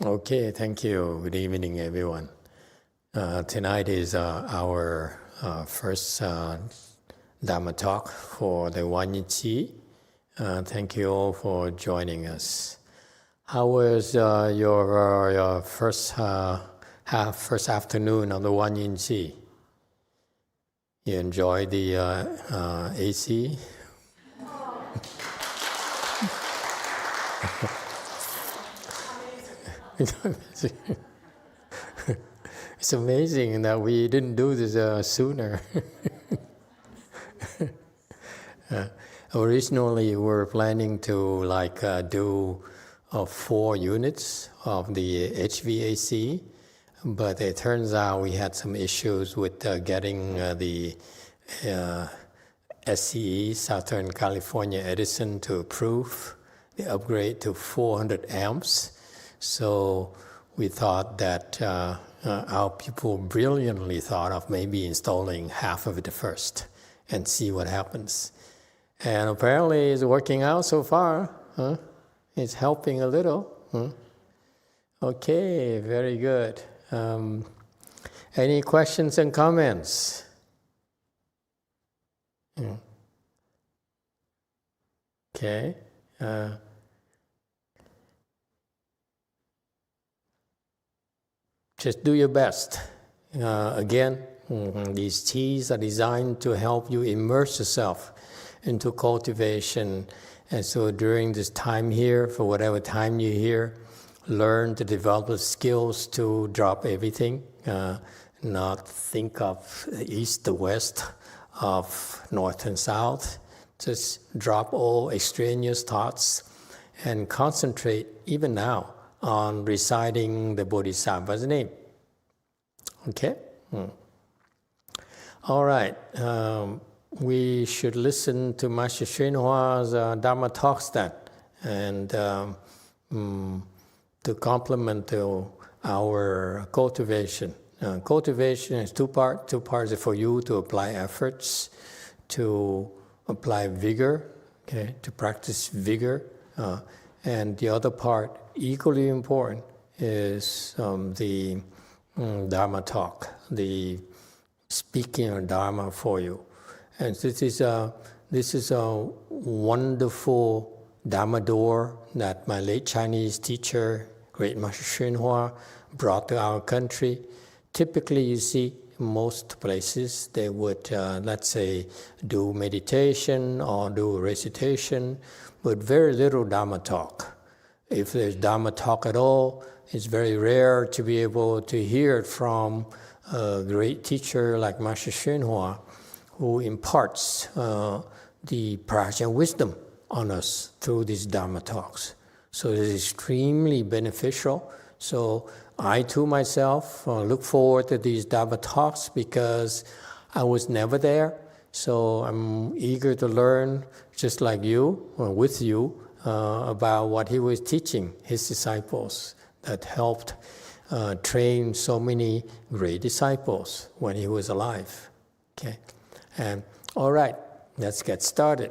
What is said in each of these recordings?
Okay, thank you. Good evening, everyone. Tonight is our first Dhamma talk for the GuanYin Qi. Thank you all for joining us. How was your first afternoon on the GuanYin Qi? You enjoyed the AC? It's amazing that we didn't do this sooner. Originally, we were planning to do 4 units of the HVAC, but it turns out we had some issues with getting the SCE, Southern California Edison, to approve the upgrade to 400 amps. So we thought that our people brilliantly thought of maybe installing half of it first and see what happens. And apparently it's working out so far. Huh? It's helping a little. Huh? Okay, very good. Any questions and comments? Okay. Just do your best. Again, these teas are designed to help you immerse yourself into cultivation. And so during this time here, for whatever time you're here, learn to develop the skills to drop everything, not think of the east, the west, of north and south. Just drop all extraneous thoughts and concentrate, even now, on reciting the Bodhisattva's name. Okay? All right. We should listen to Master Xuanhua's Dhamma talks then, and to complement our cultivation. Cultivation is 2 parts. 2 parts are for you to apply efforts, to apply vigor, okay, to practice vigor. And the other part, equally important, is the Dharma talk, the speaking of Dharma for you. And this is a wonderful Dharma door that my late Chinese teacher, great Master Xuanhua, brought to our country. Typically, you see, most places, they would, let's say, do meditation or do recitation, but very little Dharma talk. If there's Dharma talk at all, it's very rare to be able to hear it from a great teacher like Master Xuanhua, who imparts the prajna wisdom on us through these Dharma talks. So it is extremely beneficial. So I, too, myself, look forward to these Dharma talks because I was never there. So I'm eager to learn, just like you, or with you, about what he was teaching his disciples that helped train so many great disciples when he was alive. Okay, and all right, let's get started.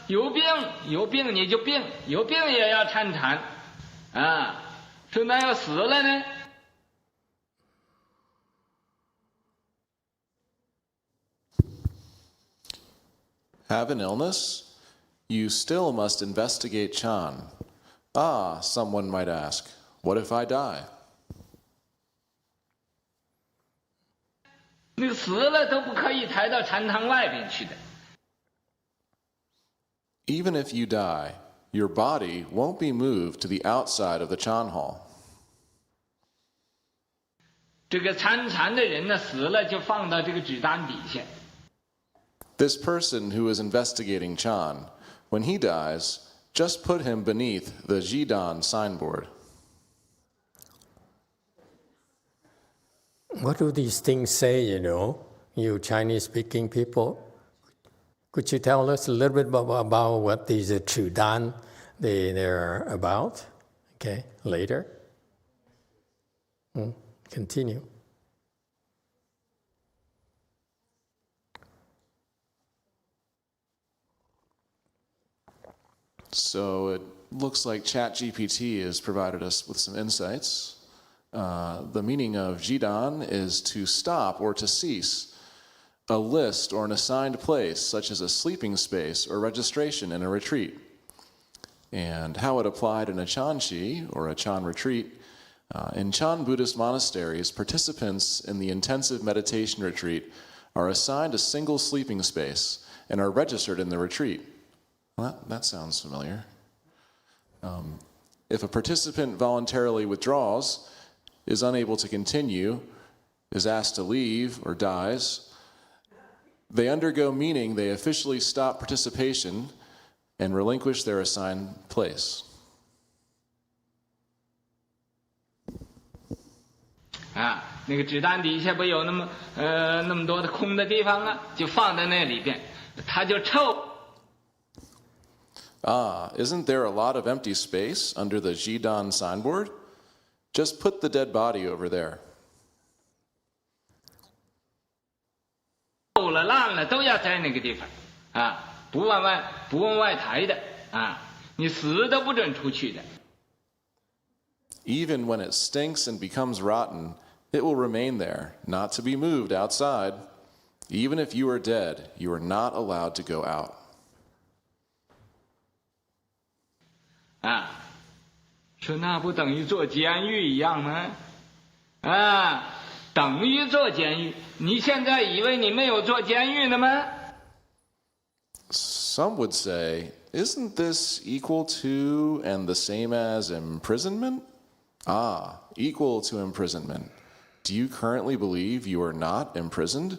有病你就病，有病也要参禅，说那要死了呢？ Have an illness? You still must investigate Chan. Someone might ask, what if I die? 你死了都不可以抬到禅堂外边去的。 Even if you die, your body won't be moved to the outside of the Chan hall. 这个参禅的人呢，死了就放到这个纸单底下。 This person who is investigating Chan, when he dies, just put him beneath the Jidan signboard. What do these things say, you Chinese-speaking people? Could you tell us a little bit about what these Chudan they're about? Okay, later. continue. So it looks like ChatGPT has provided us with some insights. The meaning of jidan is to stop or to cease, a list or an assigned place, such as a sleeping space or registration in a retreat. And how it applied in a Chanchi, or a Chan retreat. In Chan Buddhist monasteries, participants in the intensive meditation retreat are assigned a single sleeping space and are registered in the retreat. Well, that sounds familiar. If a participant voluntarily withdraws, is unable to continue, is asked to leave, or dies, they undergo meaning they officially stop participation and relinquish their assigned place. 那个纸单底下不有那么多的空的地方啊，就放在那里边，它就臭。Isn't there a lot of empty space under the Jidan signboard? Just put the dead body over there. 臭了烂了都要在那个地方不往外抬的你死都不准出去的。Even when it stinks and becomes rotten, it will remain there, not to be moved outside. Even if you are dead, you are not allowed to go out. 说那不等于做监狱一样吗？等于做监狱。你现在以为你没有做监狱呢吗？ Some would say, isn't this equal to and the same as imprisonment? Equal to imprisonment. Do you currently believe you are not imprisoned?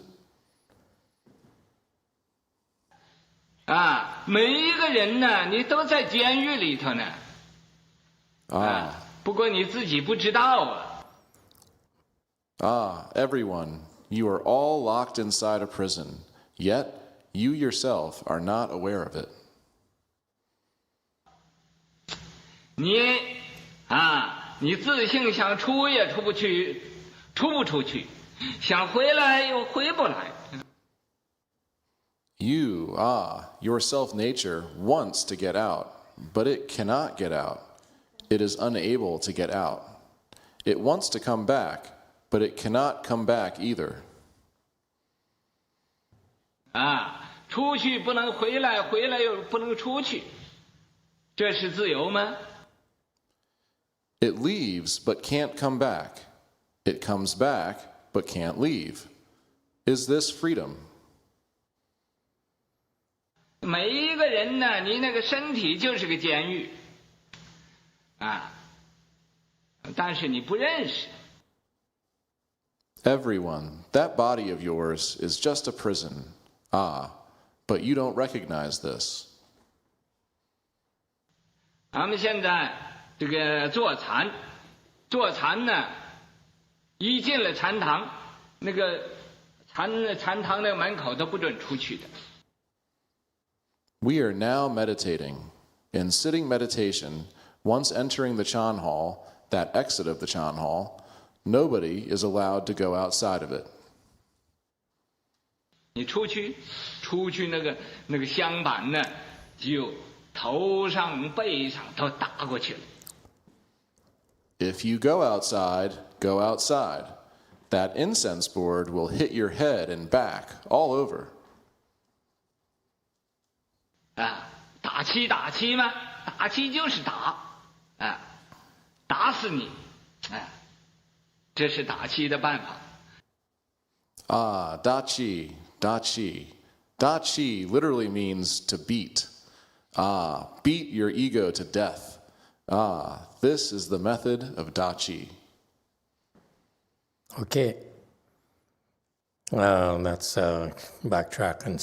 每一个人呢，你都在监狱里头呢。不过你自己不知道everyone, you are all locked inside a prison, yet you yourself are not aware of it. 你自性想出也出不去，出不出去，想回来又回不来。You, your self-nature wants to get out, but it cannot get out. It is unable to get out. It wants to come back, but it cannot come back either. 出去不能回来，回来又不能出去，这是自由吗？ It leaves but can't come back. It comes back but can't leave. Is this freedom? 每一个人呢，你那个身体就是个监狱但是你不认识。 Everyone, that body of yours is just a prison. But you don't recognize this. 咱们现在这个坐禅呢，一进了禅堂，那个禅堂的门口都不准出去的。 We are now meditating. In sitting meditation, once entering the Chan Hall, that exit of the Chan Hall, nobody is allowed to go outside of it. 你出去那个香板呢，就头上背上都打过去了。 If you go outside, go outside. That incense board will hit your head and back all over. 打七吗？打七就是打打死你这是打七的办法。Dachi. Dachi literally means to beat. Beat your ego to death. This is the method of Dachi. Okay. Let's backtrack and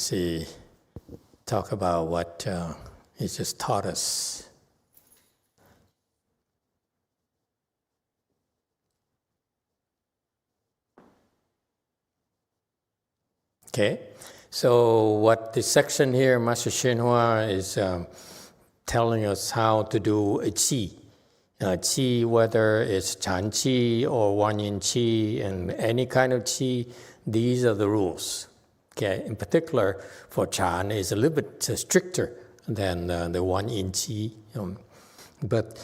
talk about what he just taught us. Okay, so what this section here, Master Shenhua is telling us how to do a qi. Qi, whether it's Chan Qi or GuanYin Qi and any kind of Qi, these are the rules. Okay, in particular for Chan is a little bit stricter than the GuanYin Qi. But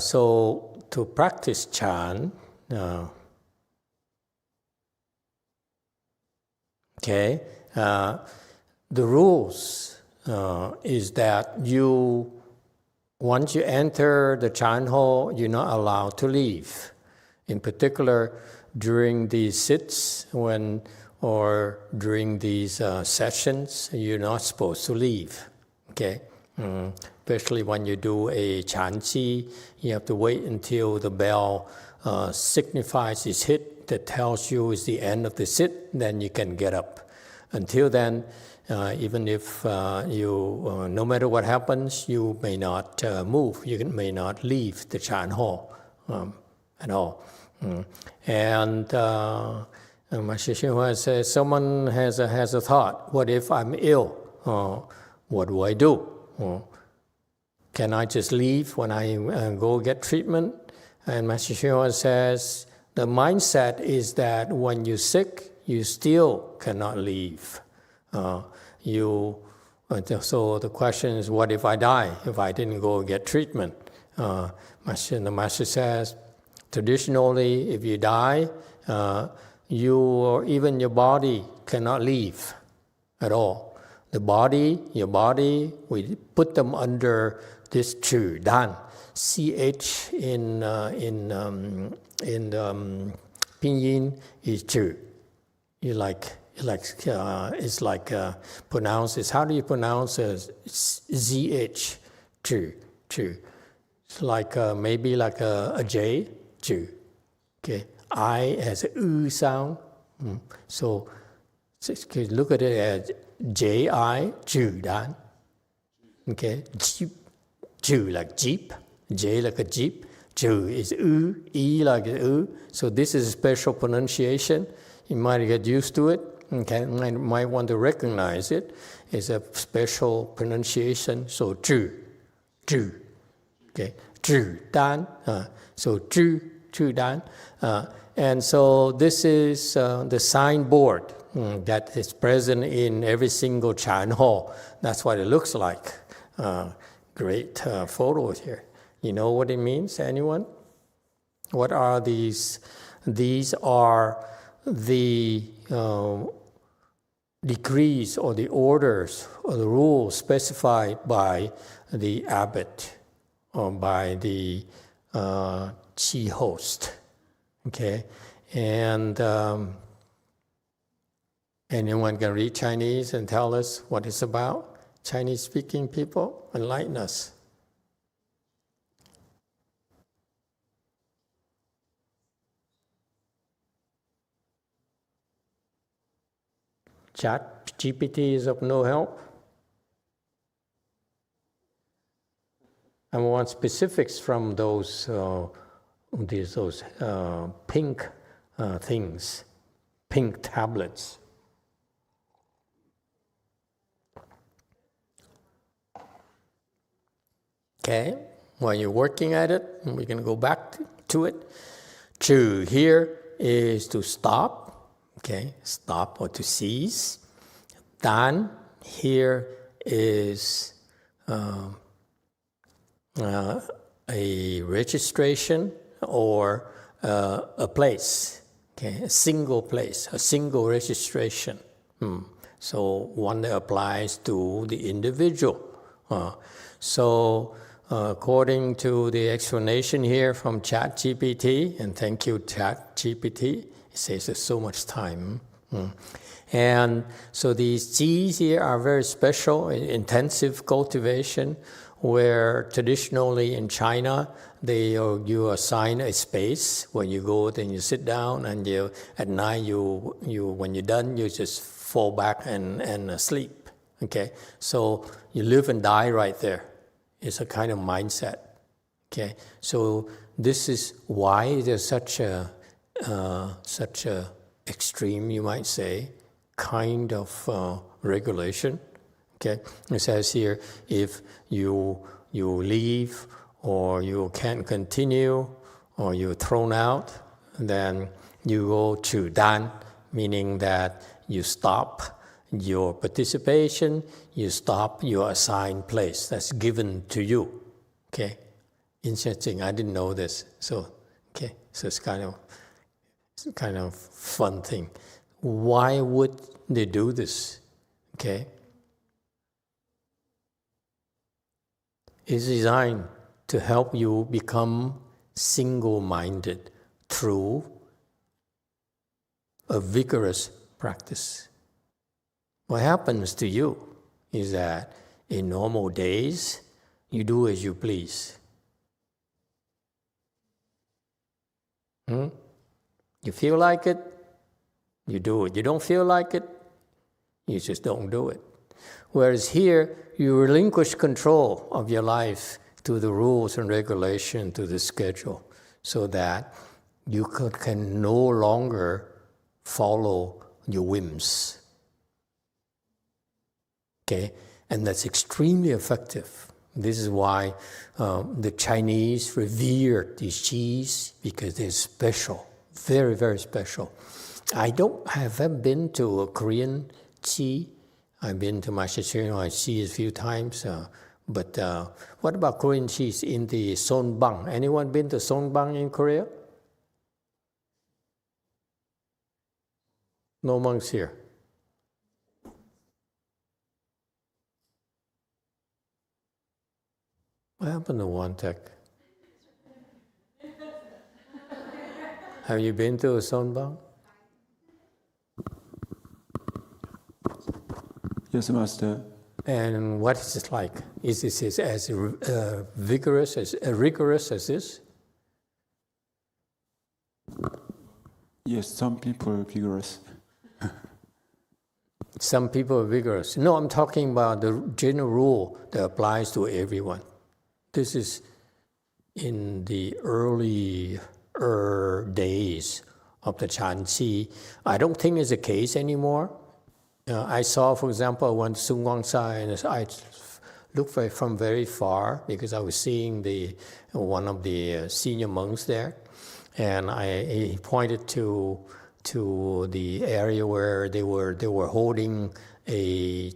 so to practice Chan, the rules is that once you enter the Chan hall, you're not allowed to leave. In particular, during these sits or during these sessions, you're not supposed to leave. Okay, especially when you do a Chan Qi, you have to wait until the bell signifies it's hit, that tells you it's the end of the sit, then you can get up. Until then, even if no matter what happens, you may not move, you may not leave the Chan hall at all. And Master Xinhua says, someone has a thought, what if I'm ill? What do I do? Can I just leave when I go get treatment? And Master Xinhua says, the mindset is that when you're sick, you still cannot leave. So the question is, what if I die, if I didn't go get treatment? The Master says, traditionally, if you die, you or even your body cannot leave at all. Your body, we put them under this Chu Dan. CH in Pinyin is Chu. It's like pronounce this. How do you pronounce ZH? Chu. It's like maybe like a J. Chu. Okay. I has a U sound. So look at it as J-I, Chu Dan. Okay. Jeep. Chu like jeep. J like a jeep. Chu is U. E like a U. So this is a special pronunciation. You might get used to it. Okay, might want to recognize it. It's a special pronunciation. So Chu Dan. So Chu Dan. And so this is the signboard that is present in every single Chan hall. That's what it looks like. Great photos here. You know what it means, anyone? What are these? These are the decrees or the orders or the rules specified by the abbot or by the Qi host. Okay, and anyone can read Chinese and tell us what it's about? Chinese-speaking people, enlighten us. Chat GPT is of no help. I want specifics from those pink things, pink tablets. Okay, while you're working at it, we can go back to it. Chu here is to stop. Okay, stop or to cease. Dan here is a registration or a place. Okay, a single place, a single registration. So one that applies to the individual. So according to the explanation here from ChatGPT, and thank you ChatGPT, it saves us so much time. And so these Qis here are very special, intensive cultivation, where traditionally in China, you assign a space where you go, then you sit down, and at night when you're done, you just fall back and sleep. Okay, so you live and die right there. It's a kind of mindset. Okay, so this is why there's such a extreme, you might say, kind of regulation. Okay, it says here, if you leave or you can't continue, or you're thrown out, then you go to dan, meaning that you stop your participation, you stop your assigned place that's given to you. Okay, interesting. I didn't know this. So it's kind of fun thing. Why would they do this? Okay, it's designed to help you become single-minded through a vigorous practice. What happens to you is that in normal days, you do as you please. You feel like it, you do it. You don't feel like it, you just don't do it. Whereas here, you relinquish control of your life to the rules and regulations, to the schedule, so that you can no longer follow your whims. Okay? And that's extremely effective. This is why the Chinese revere these Qis, because they're special, very, very special. I haven't been to a Korean Qi. I've been to masteryonghua Qi a few times. But what about Korean Qis in the Sonbang? Anyone been to Sonbang in Korea? No monks here. What happened to One Tech? Have you been to a Sonbang? Yes, Master. And what is it like? Is this as rigorous as this? Yes, some people are vigorous. Some people are vigorous. No, I'm talking about the general rule that applies to everyone. This is in the early days of the Chan Qi. I don't think it's the case anymore. I saw, for example, I went to Sung Wang Sai, and I looked from very far because I was seeing one of the senior monks there, and he pointed to the area where they were holding a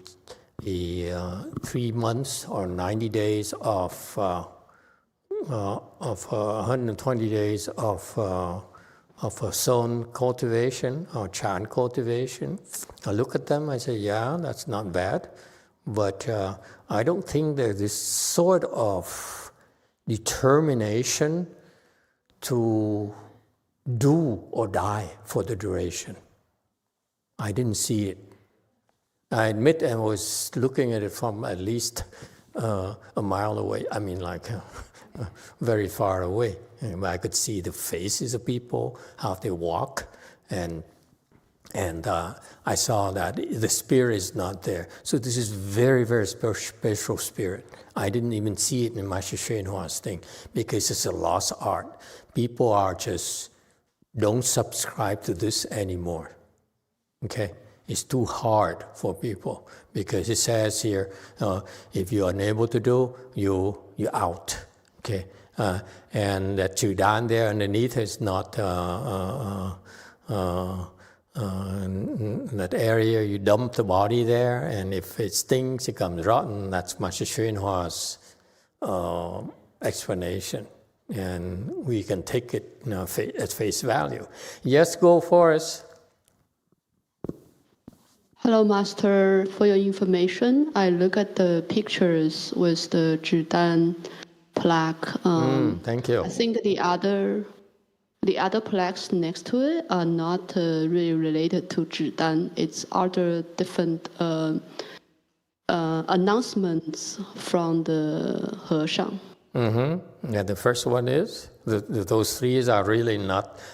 3 months or 90 days of 120 days of son cultivation or chan cultivation. I look at them, I say, yeah, that's not bad. But I don't think there's this sort of determination to do or die for the duration. I didn't see it. I admit I was looking at it from at least a mile away. I mean, like very far away. And I could see the faces of people, how they walk, and I saw that the spirit is not there. So this is very, very special spirit. I didn't even see it in masteryonghua thing because it's a lost art. People don't subscribe to this anymore. Okay? It's too hard for people because it says here, if you're unable to do, you're out. Okay, and that chudan there underneath is not that area. You dump the body there, and if it stinks, it comes rotten. That's masteryonghua explanation, and we can take it at face value. Yes, go for us. Hello, Master. For your information, I look at the pictures with the Zhidan plaque. Thank you. I think the other plaques next to it are not really related to Zhidan. It's other different announcements from the Heshang. Yeah, the first one is those three are really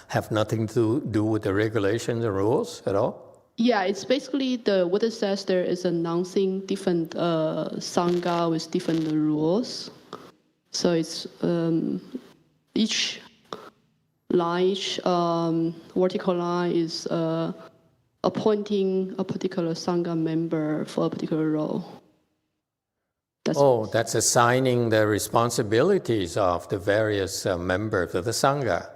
have nothing to do with the regulations and rules at all. Yeah, it's basically what it says there is announcing different sangha with different rules. So it's each vertical line is appointing a particular sangha member for a particular role. That's assigning the responsibilities of the various members of the Sangha.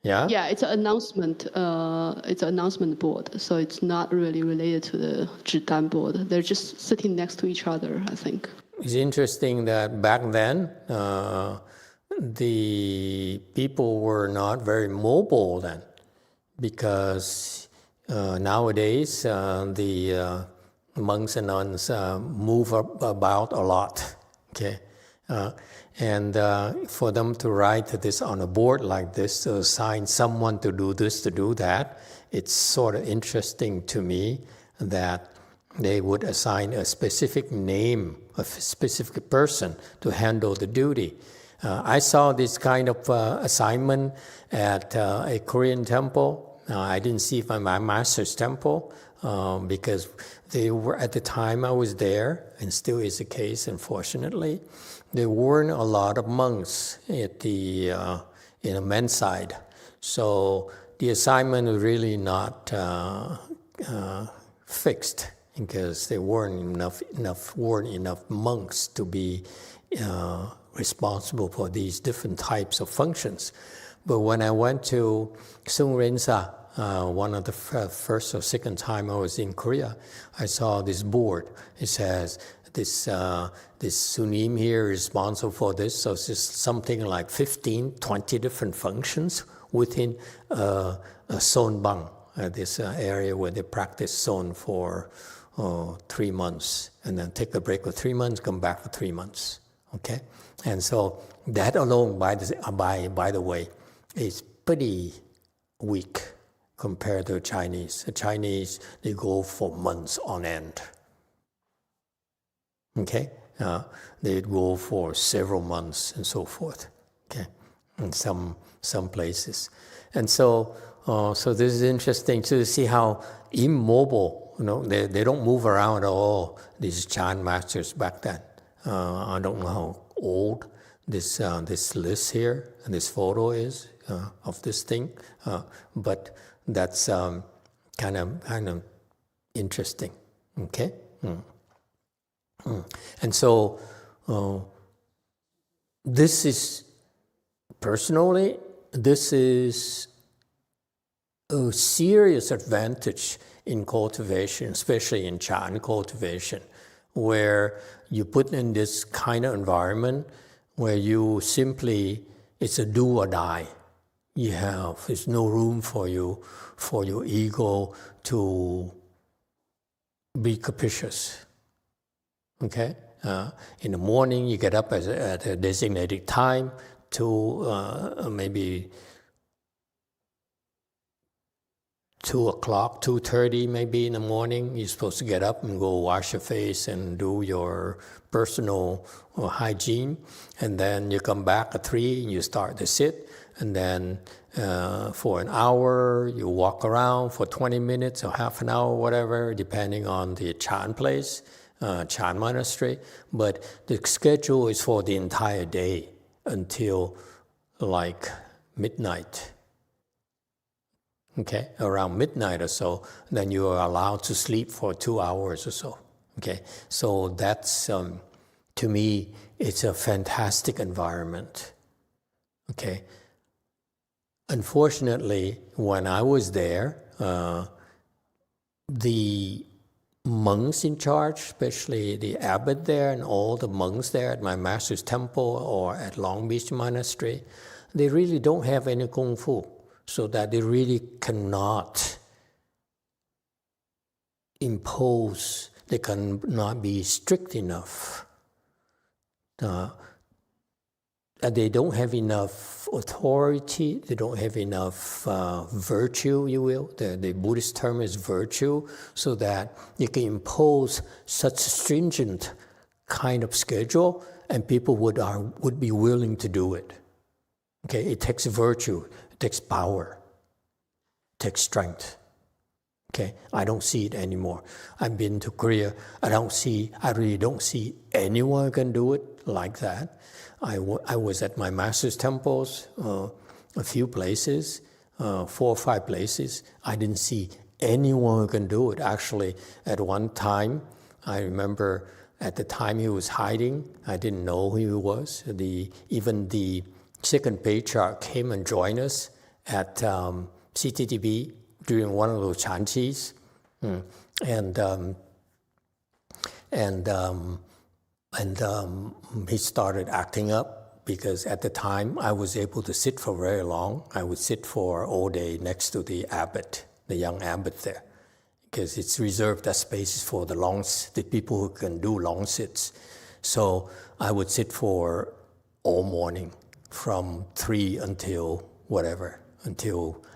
Yeah? Yeah, it's an announcement. It's an announcement board, so it's not really related to the 指丹 board. They're just sitting next to each other, I think. It's interesting that back then, the people were not very mobile then, because nowadays the monks and nuns move about a lot. Okay. And for them to write this on a board like this, to assign someone to do this, to do that, it's sort of interesting to me that they would assign a specific name, a specific person to handle the duty. I saw this kind of assignment at a Korean temple. I didn't see it at my master's temple because they were, at the time I was there, and still is the case, unfortunately, there weren't a lot of monks at the in the men's side. So the assignment was really not fixed because there weren't enough monks to be responsible for these different types of functions. But when I went to Sung Rinsa, one of the first or second time I was in Korea, I saw this board. It says, this Sunim here is responsible for this, so it's just something like 15, 20 different functions within a Sonbang, this area where they practice Son for 3 months, and then take a break for 3 months, come back for 3 months. Okay, and so that alone, by the way, is pretty weak compared to Chinese. The Chinese, they go for months on end. Okay, they go for several months and so forth. Okay, in some places, and so this is interesting to see how immobile. They don't move around at all. These Chan masters back then. I don't know how old this list here and this photo is of this thing, but that's kind of interesting. Okay. And so this is a serious advantage in cultivation, especially in Chan cultivation, where you put in this kind of environment where you simply, it's a do or die. There's no room for your ego to be capricious. Okay? In the morning, you get up at a designated time to maybe 2 o'clock, 2:30 maybe in the morning. You're supposed to get up and go wash your face and do your personal hygiene. And then you come back at 3 and you start to sit. And then for an hour, you walk around for 20 minutes or half an hour, whatever, depending on the Chan place, Chan monastery. But the schedule is for the entire day until like midnight. Okay, around midnight or so, then you are allowed to sleep for 2 hours or so. Okay, so that's, to me, it's a fantastic environment. Okay. Unfortunately, when I was there, the monks in charge, especially the abbot there and all the monks there at my master's temple or at Long Beach Monastery, they really don't have any Kung Fu, so that they really cannot impose, they cannot be strict enough. They don't have enough authority, they don't have enough virtue, you will. The Buddhist term is virtue, so that you can impose such a stringent kind of schedule and people would be willing to do it. Okay, it takes virtue, it takes power, it takes strength. Okay, I don't see it anymore. I've been to Korea, I really don't see anyone who can do it like that. I was at my master's temples, a few places, 4 or 5 places. I didn't see anyone who can do it. Actually, at one time, I remember At the time he was hiding, I didn't know who he was. Even the second patriarch came and joined us at CTTB during one of those chanchis. He started acting up because at the time I was able to sit for very long. I would sit for all day next to the abbot, the young abbot there, because it's reserved that space for the people who can do long sits. So I would sit for all morning from 3 until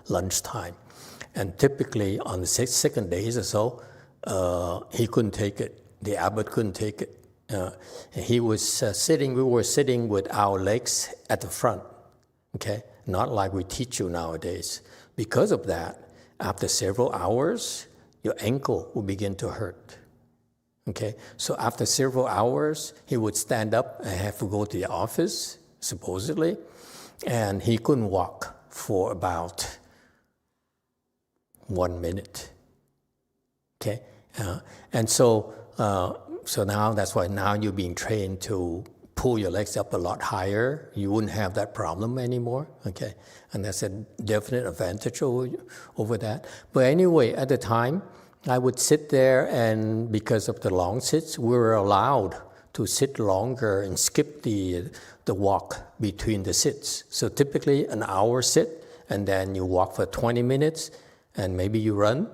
lunchtime. And typically on the second days or so, he couldn't take it. The abbot couldn't take it. We were sitting with our legs at the front, okay? Not like we teach you nowadays. Because of that, after several hours, your ankle will begin to hurt, okay? So after several hours, he would stand up and have to go to the office, supposedly, and he couldn't walk for about 1 minute, okay? So now that's why now you're being trained to pull your legs up a lot higher. You wouldn't have that problem anymore, okay? And that's a definite advantage over that. But anyway, at the time, I would sit there, and because of the long sits, we were allowed to sit longer and skip the walk between the sits. So typically an hour sit, and then you walk for 20 minutes, and maybe you run,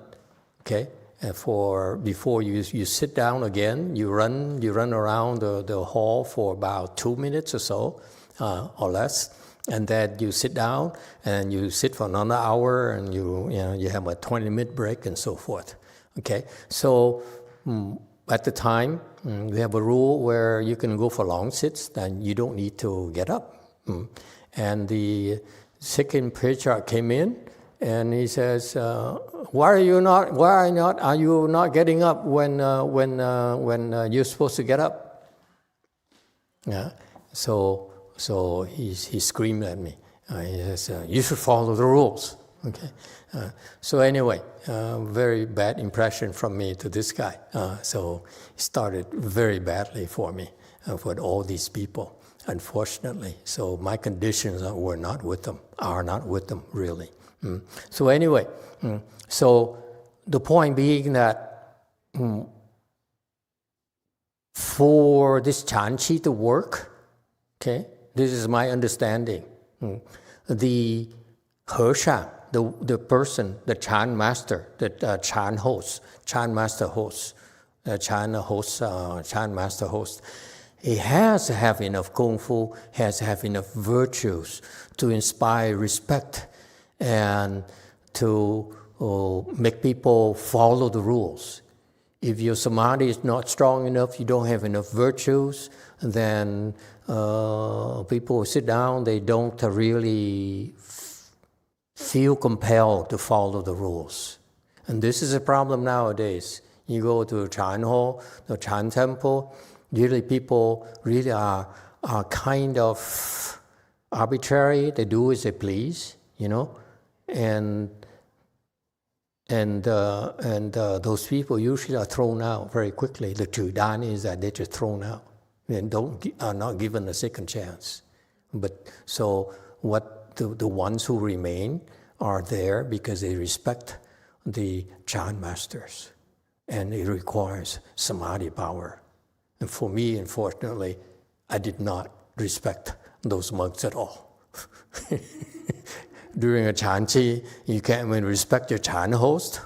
okay? And before you sit down again, you run around the hall for about 2 minutes or so, or less, and then you sit down and you sit for another hour, and you have a 20-minute break and so forth. Okay, so at the time we have a rule where you can go for long sits, then you don't need to get up. And the second patriarch came in. And he says, "Why are you not getting up when you're supposed to get up?" Yeah. So he screamed at me. He says, "You should follow the rules." Okay. So anyway, very bad impression from me to this guy. So it started very badly for me, for all these people, unfortunately. So my conditions are not with them really. So anyway, so the point being that for this chanchi to work, okay, this is my understanding. The hersha, the person, the chan master, the chan master host, he has to have enough功夫, has to have enough virtues to inspire respect and to make people follow the rules. If your samadhi is not strong enough, you don't have enough virtues, then people sit down, they don't really feel compelled to follow the rules. And this is a problem nowadays. You go to a Chan hall, the Chan temple, usually people really are kind of arbitrary. They do as they please, And those people usually are thrown out very quickly. The Chudan is that they're just thrown out and are not given a second chance. But so the ones who remain are there because they respect the Chan masters, and it requires samadhi power. And for me, unfortunately, I did not respect those monks at all. During a chanchi, you can't even respect your chan host.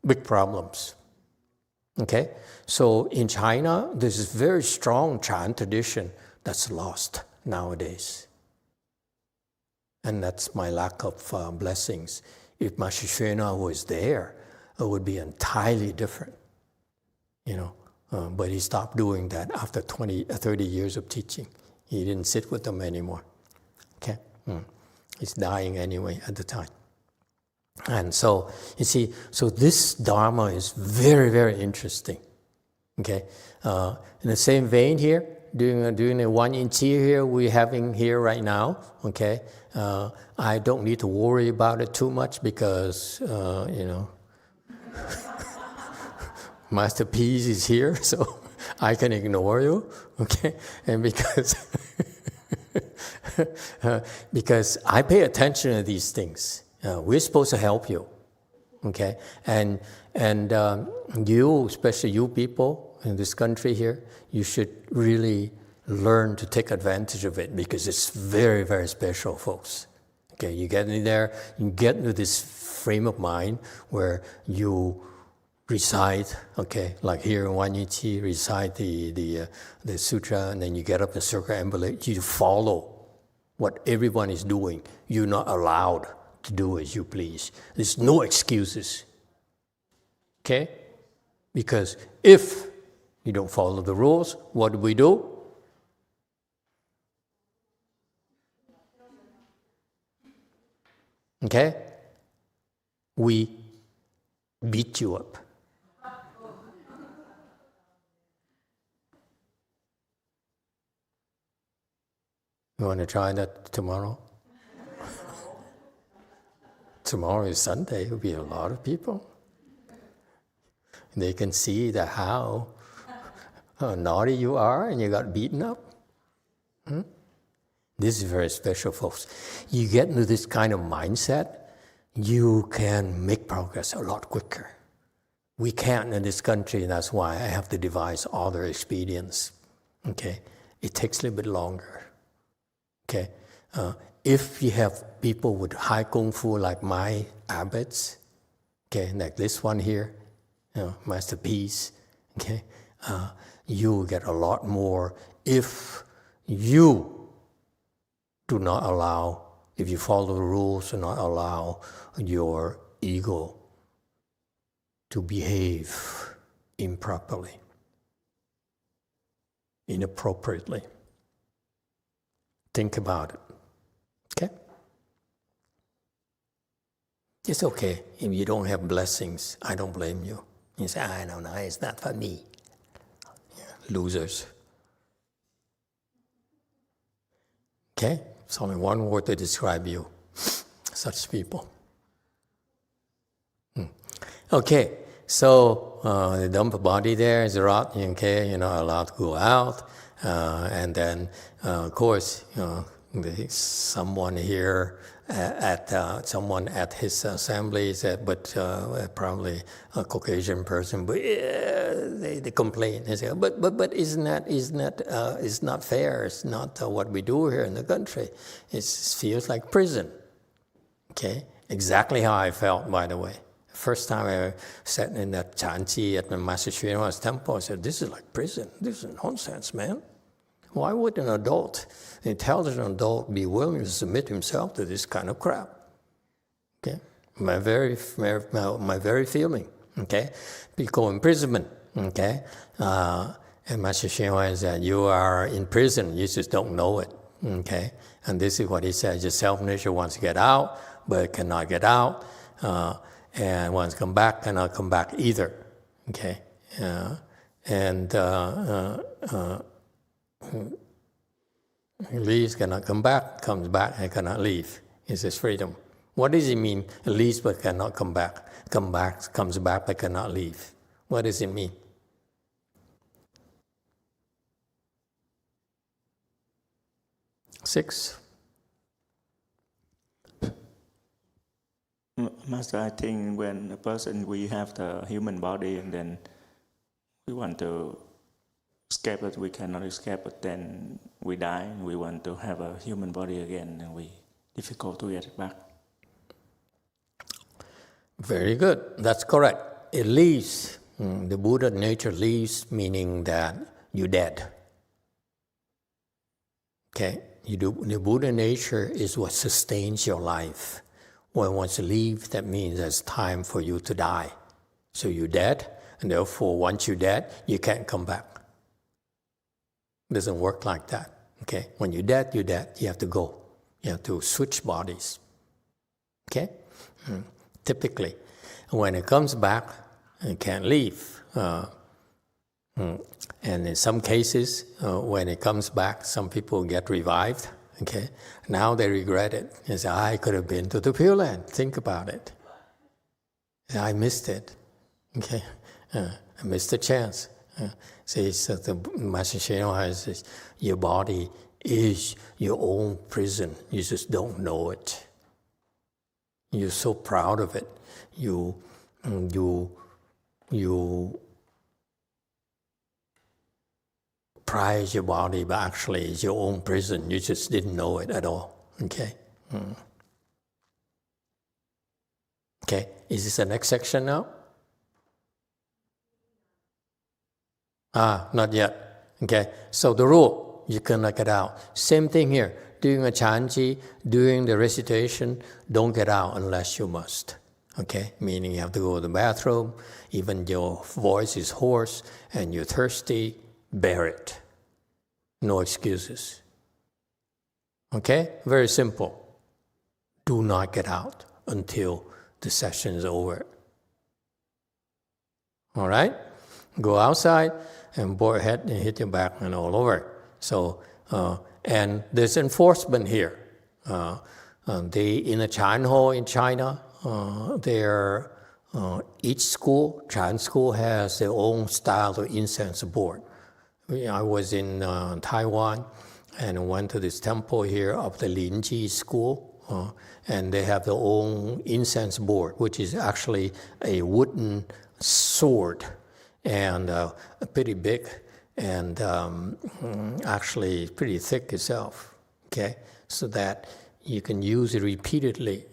Big problems. Okay? So in China, there's this very strong chan tradition that's lost nowadays. And that's my lack of blessings. If Master Xuan'er was there, it would be entirely different. But he stopped doing that after 30 years of teaching. He didn't sit with them anymore. Okay? He's dying anyway at the time. And so, you see, so this Dharma is very, very interesting. Okay? In the same vein here, doing a GuanYin Qi here, we're having here right now, okay? I don't need to worry about it too much because, Master Peace is here, so I can ignore you, okay? And because I pay attention to these things. We're supposed to help you, okay? And you, especially you people in this country here, you should really learn to take advantage of it because it's very, very special, folks. Okay, you get in there, you get into this frame of mind where you recite, okay, like here in GuanYin Qi, recite the sutra, and then you get up and circumambulate. You follow what everyone is doing. You're not allowed to do as you please. There's no excuses, okay? Because if you don't follow the rules, what do? Okay? We beat you up. You want to try that tomorrow? Tomorrow is Sunday. There will be a lot of people. They can see how naughty you are and you got beaten up. This is very special, folks. You get into this kind of mindset, you can make progress a lot quicker. We can't in this country, and that's why I have to devise other expedients. Okay? It takes a little bit longer. Okay? If you have people with high kung fu like my abbots, okay, like this one here, masterpiece, okay, you will get a lot more if you do not allow, if you follow the rules, do not allow your ego to behave improperly, inappropriately. Think about it, okay? It's okay if you don't have blessings. I don't blame you. You say, I don't know, it's not for me. Yeah, losers. Okay? It's only one word to describe you, such people. Okay, so the dump body there is rot, okay, you're not allowed to go out. And then, of course, someone here someone at his assembly said, but probably a Caucasian person, but they complain. They say, but isn't that it's not fair? It's not what we do here in the country. It feels like prison. Okay, exactly how I felt, by the way. First time I sat in that chanchi at the Master Srinivas temple, I said, this is like prison. This is nonsense, man. Why would an adult, an intelligent adult, be willing to submit himself to this kind of crap? Okay, my very feeling. Okay, because imprisonment. Okay, and Master Shinwai said, you are in prison. You just don't know it. Okay, and this is what he said: your self nature wants to get out, but it cannot get out, and wants to come back, cannot come back either. Okay, leaves, cannot come back, comes back, and cannot leave. It's his freedom. What does it mean? Leaves but cannot come back, comes back but cannot leave. What does it mean? Six. Master, I think when a person, we have the human body and then we want to escape it, we cannot escape it, then we die, and we want to have a human body again, and we difficult to get it back. Very good. That's correct. It leaves. The Buddha nature leaves, meaning that you're dead. Okay? The Buddha nature is what sustains your life. When once you leave, that means it's time for you to die. So you're dead, and therefore once you're dead, you can't come back. It doesn't work like that. Okay? When you're dead, you're dead. You have to go. You have to switch bodies. Okay? Typically. When it comes back, it can't leave. And in some cases, when it comes back, some people get revived. Okay? Now they regret it. They say, I could have been to the Pureland. Think about it. I missed it. Okay? I missed the chance. So the Master Shenhua says, your body is your own prison. You just don't know it. You're so proud of it. You prize your body, but actually it's your own prison. You just didn't know it at all. Okay? Okay, is this the next section now? Not yet. Okay, so the rule, you can knock it out. Same thing here. During a chanji, during the recitation, don't get out unless you must. Okay, meaning you have to go to the bathroom, even your voice is hoarse and you're thirsty, bear it. No excuses. Okay, very simple. Do not get out until the session is over. All right? Go outside and bore your head and hit your back and all over. So, and there's enforcement here. In a Chan hall in China, each school, Chan school, has their own style of incense board. I was in Taiwan and went to this temple here of the Linji school, and they have their own incense board, which is actually a wooden sword, and pretty big, and actually pretty thick itself, okay? So that you can use it repeatedly.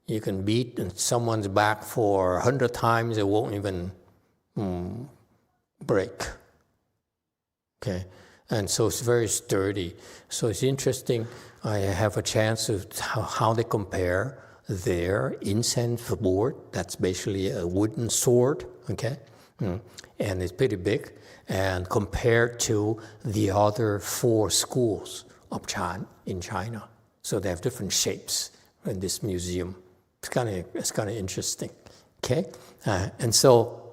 You can beat someone's back for 100 times, it won't even break, okay? And so it's very sturdy. So it's interesting. I have a chance of how they compare their incense board. That's basically a wooden sword, okay? And it's pretty big. And compared to the other 4 schools of Chan in China. So they have different shapes in this museum. It's kind of interesting, okay? And so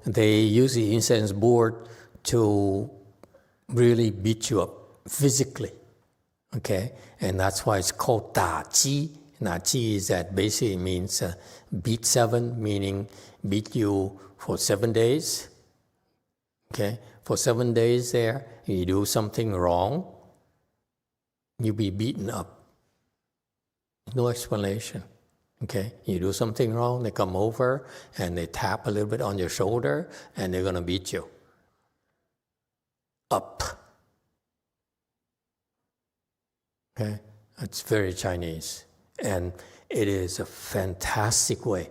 they use the incense board to really beat you up physically, okay? And that's why it's called Da Ji. Da Ji is that basically means beat 7, meaning beat you for 7 days, okay? For 7 days there, you do something wrong, you'll be beaten up. No explanation. Okay, you do something wrong, they come over and they tap a little bit on your shoulder and they're going to beat you up. Okay, it's very Chinese. And it is a fantastic way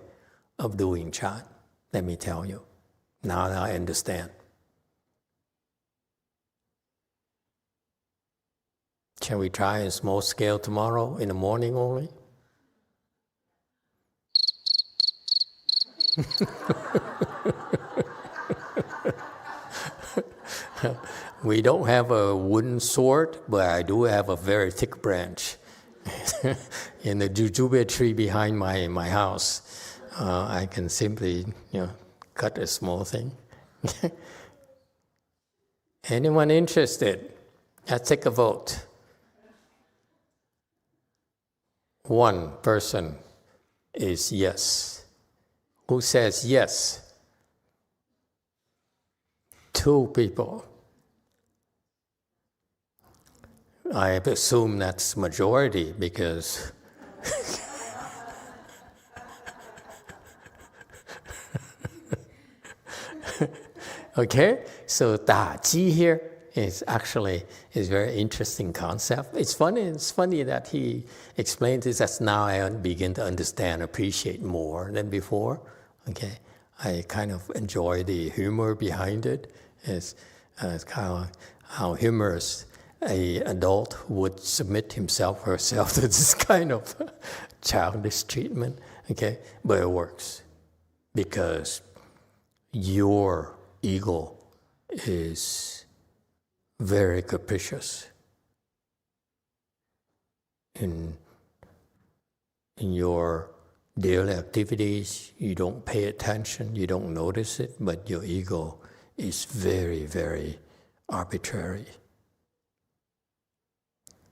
of doing Chan, let me tell you. Now I understand. Shall we try in small scale tomorrow in the morning only? We don't have a wooden sword, but I do have a very thick branch in the jujube tree behind my house. I can simply, cut a small thing. Anyone interested? Let's take a vote. 1 person is yes. Who says yes? 2 people. I assume that's majority because okay, so Da Ji here is actually a very interesting concept. It's funny that he explained this as now I begin to understand, appreciate more than before. Okay, I kind of enjoy the humor behind it. It's kind of how humorous an adult would submit himself or herself to this kind of childish treatment. Okay, but it works because your ego is very capricious in your daily activities. You don't pay attention, you don't notice it, but your ego is very, very arbitrary,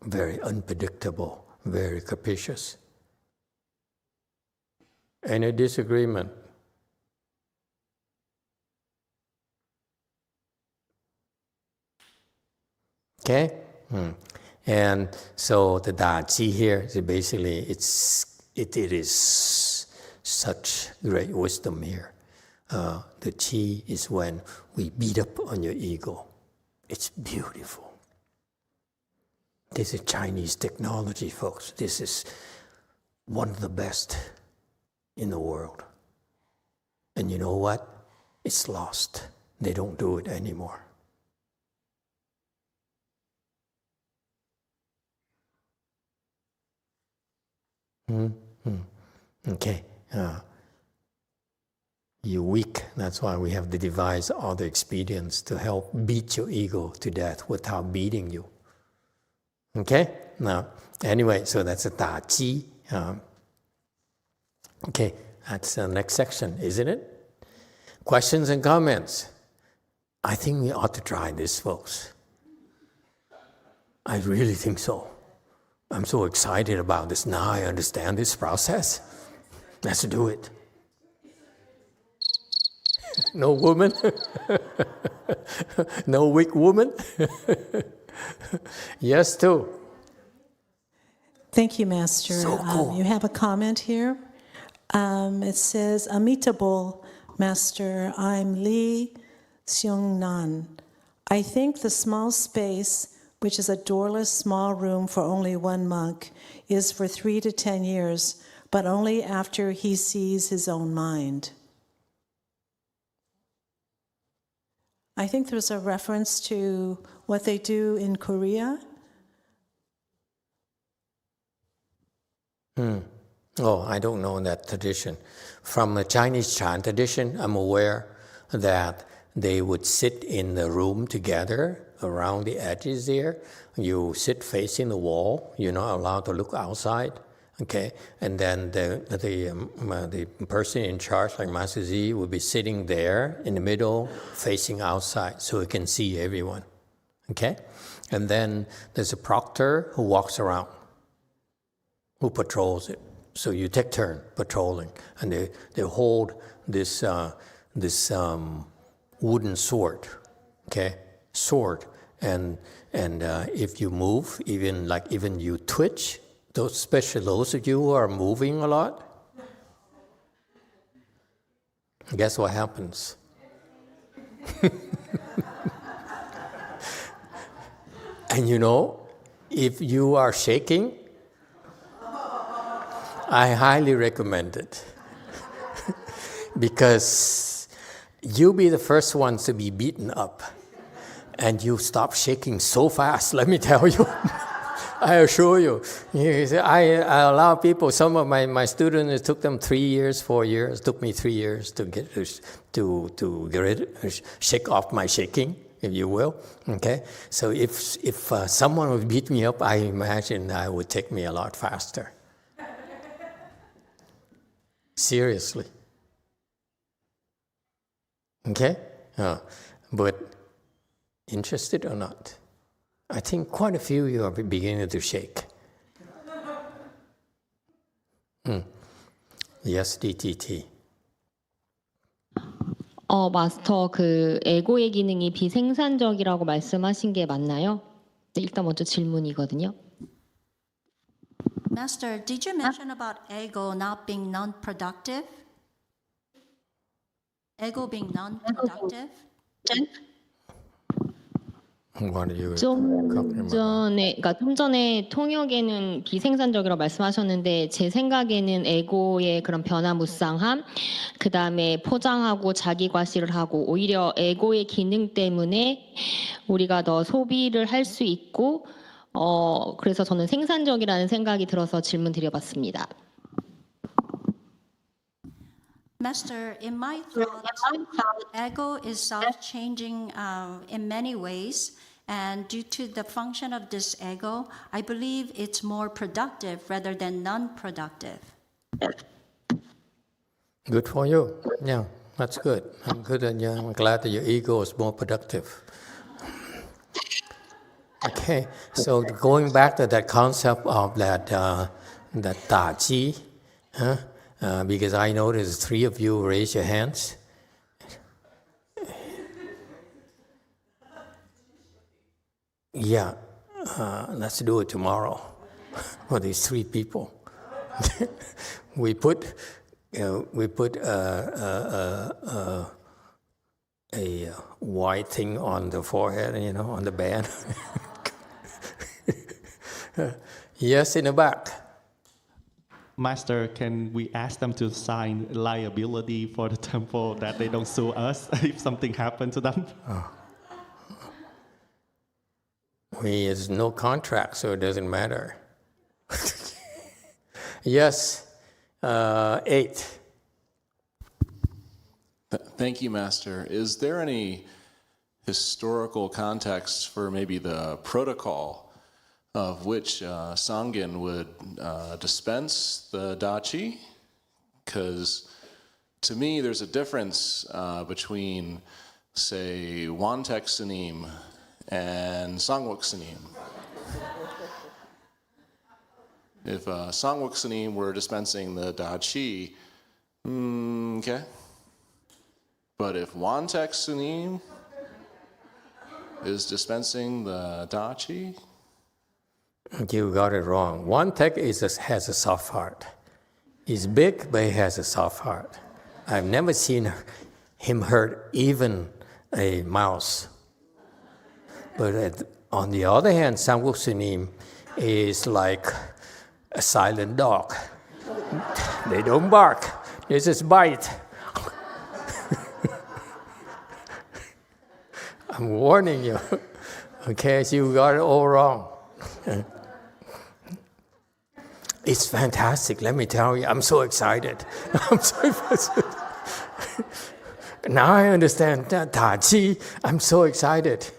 very unpredictable, very capricious. Any disagreement? Okay? And so the Da Qi here is basically, it is such great wisdom here. The Qi is when we beat up on your ego. It's beautiful. This is Chinese technology, folks. This is one of the best in the world. And you know what? It's lost. They don't do it anymore. Okay. You're weak. That's why we have to devise all the expedients to help beat your ego to death without beating you. Okay? Now, anyway, so that's a Da Qi. Okay, that's the next section, isn't it? Questions and comments? I think we ought to try this, folks. I really think so. I'm so excited about this. Now I understand this process. Let's do it. No woman? No weak woman? Yes, too. Thank you, Master. So cool. You have a comment here. It says, Amitabha, Master, I'm Lee Seung-nan. I think the small space, which is a doorless small room for only one monk, is for 3 to 10 years, but only after he sees his own mind. I think there's a reference to what they do in Korea. Oh, I don't know that tradition. From the Chinese Chan tradition, I'm aware that they would sit in the room together around the edges there. You sit facing the wall. You're not allowed to look outside. Okay, and then the person in charge, like Master Z, will be sitting there in the middle, facing outside, so he can see everyone. Okay, and then there's a proctor who walks around, who patrols it. So you take turn patrolling, and they hold this wooden sword, okay, and if you move, even you twitch. Especially those of you who are moving a lot, guess what happens? And you know, if you are shaking, I highly recommend it. Because you'll be the first ones to be beaten up. And you stop shaking so fast, let me tell you. I assure you. I allow people, some of my students, it took them 3 years, 4 years, it took me 3 years to get shake off my shaking, if you will. Okay? So if someone would beat me up, I imagine that would take me a lot faster. Seriously. Okay? But interested or not? I think quite a few of you are beginning to shake. Yes, DTT. 마스터, 그 에고의 기능이 비생산적이라고 말씀하신 게 맞나요? 일단 먼저 질문이거든요. Master, did you mention about ego not being non-productive? Ego being non-productive? 좀 전에 통역에는 비생산적이라고 말씀하셨는데 제 생각에는 에고의 그런 변화무쌍함, 그 다음에 포장하고 자기 과시를 하고 오히려 에고의 기능 때문에 우리가 더 소비를 할 수 있고 그래서 저는 생산적이라는 생각이 들어서 질문 드려봤습니다. Master, in my thought, ego is self-changing in many ways, and due to the function of this ego, I believe it's more productive rather than non-productive. Good for you. Yeah, that's good. I'm good, and I'm glad that your ego is more productive. Okay, so going back to that concept of that Da Qi, because I noticed 3 of you raise your hands. Yeah, let's do it tomorrow for these 3 people. we put a white thing on the forehead, on the band. Yes, in the back. Master, can we ask them to sign liability for the temple that they don't sue us if something happened to them? There's no contract, so it doesn't matter. Yes, 8. Thank you, Master. Is there any historical context for maybe the protocol of which Sangin would dispense the dachi? Because to me, there's a difference between, say, Wantek Sanim and Sangwok Sanim. If Sangwok Sanim were dispensing the dachi, okay. But if Wantek Sanim is dispensing the dachi, you got it wrong. Wantek has a soft heart. He's big, but he has a soft heart. I've never seen him hurt even a mouse. But on the other hand, Sangwok Sunim is like a silent dog. They don't bark. They just bite. I'm warning you. Okay, so you got it all wrong. It's fantastic, let me tell you. I'm so excited. Now I understand Ta Chi. I'm so excited.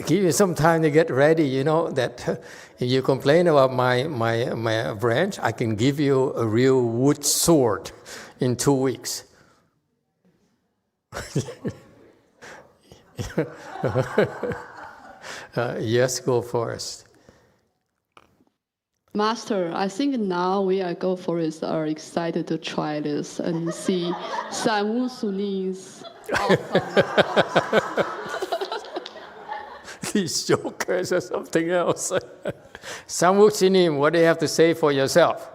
Give you some time to get ready, that if you complain about my branch, I can give you a real wood sword in 2 weeks. Yes, go first. Master, I think now we are go forest are excited to try this and see Sanwu Sunni's These jokers or something else. Sanwu Sunim, what do you have to say for yourself?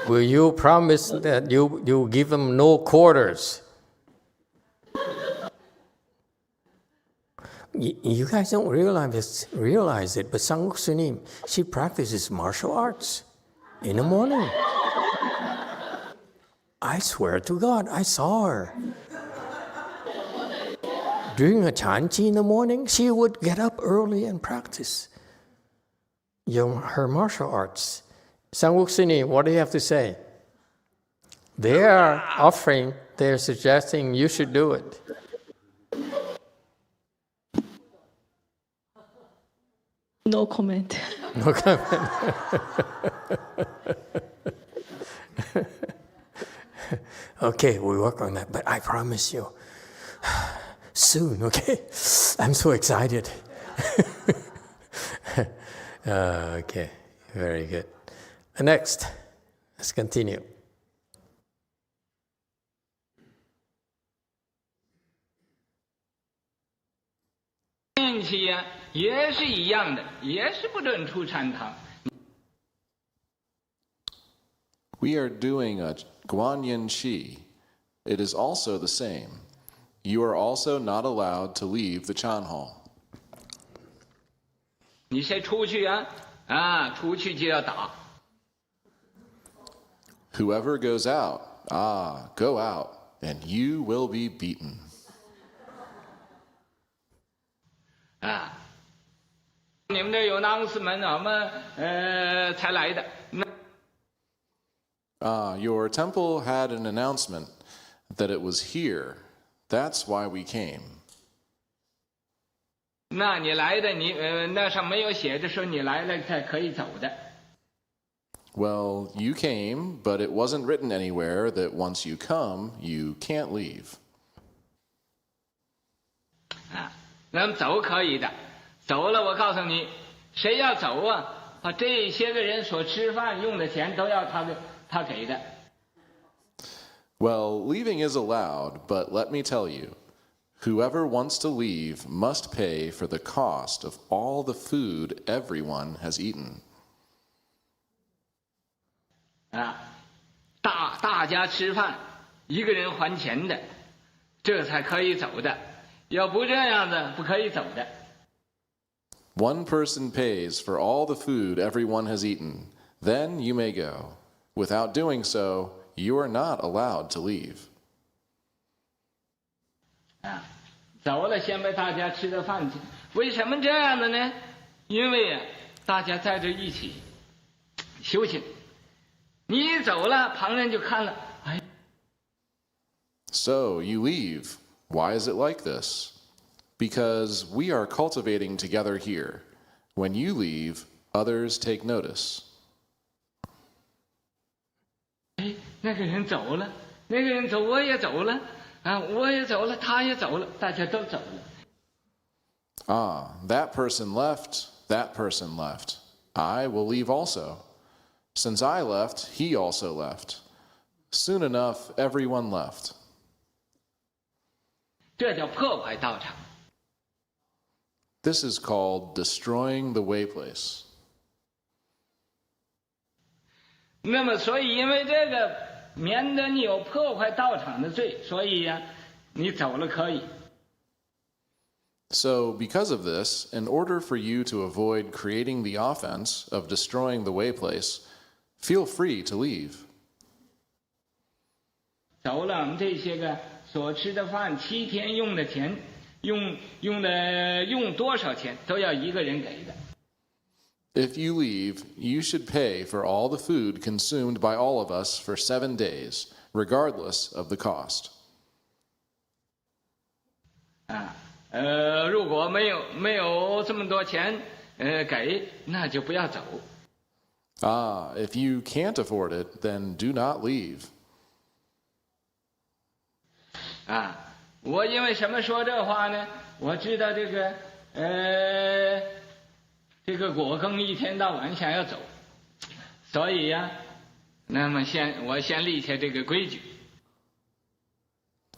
Will you promise that you give them no quarters? You guys don't realize it, but Sangwok Sunim, she practices martial arts in the morning. I swear to God, I saw her. During a Chanchi in the morning, she would get up early and practice her martial arts. Sangwok Sunim, what do you have to say? They are offering, they're suggesting you should do it. No comment. No comment. Okay, we work on that, but I promise you, soon, okay? I'm so excited. Okay, very good. Next, let's continue. 运气呀，也是一样的，也是不准出禅堂。we are doing a GuanYin Qi. It is also the same. You are also not allowed to leave the Chan Hall. 你谁出去啊？出去就要打。 Whoever goes out, go out, and you will be beaten. 你们这有announcement我们才来的。Your temple had an announcement that it was here. That's why we came. 那你来的，那上没有写着说你来了才可以走的。 Well, you came, but it wasn't written anywhere that once you come, you can't leave. 那么走可以的，走了，我告诉你，谁要走啊，这些个人所吃饭用的钱都要他给的。Well, leaving is allowed, but let me tell you, whoever wants to leave must pay for the cost of all the food everyone has eaten. 大家吃饭，一个人还钱的，这才可以走的。要不这样的，不可以走的。One person pays for all the food everyone has eaten. Then you may go. Without doing so, you are not allowed to leave. 走了，先把大家吃的饭去。为什么这样的呢？因为大家在这一起修行。你一走了，旁人就看了，哎。So you leave. Why is it like this? Because we are cultivating together here. When you leave, others take notice. 哎，那个人走了，那个人走，我也走了，我也走了，他也走了，大家都走了。That person left, that person left. I will leave also. Since I left, he also left. Soon enough, everyone left. 这叫破坏道场。This is called destroying the way place. 那么，所以因为这个，免得你有破坏道场的罪，所以你走了可以。So, because of this, in order for you to avoid creating the offense of destroying the way place, feel free to leave. 走了，我们这些个所吃的饭，7天用的钱，用多少钱，都要一个人给的。If you leave, you should pay for all the food consumed by all of us for 7 days, regardless of the cost. 如果没有这么多钱给，那就不要走。If you can't afford it, then do not leave. 我因为什么说这话呢？我知道这个果耕一天到晚想要走，所以那么我先立下这个规矩。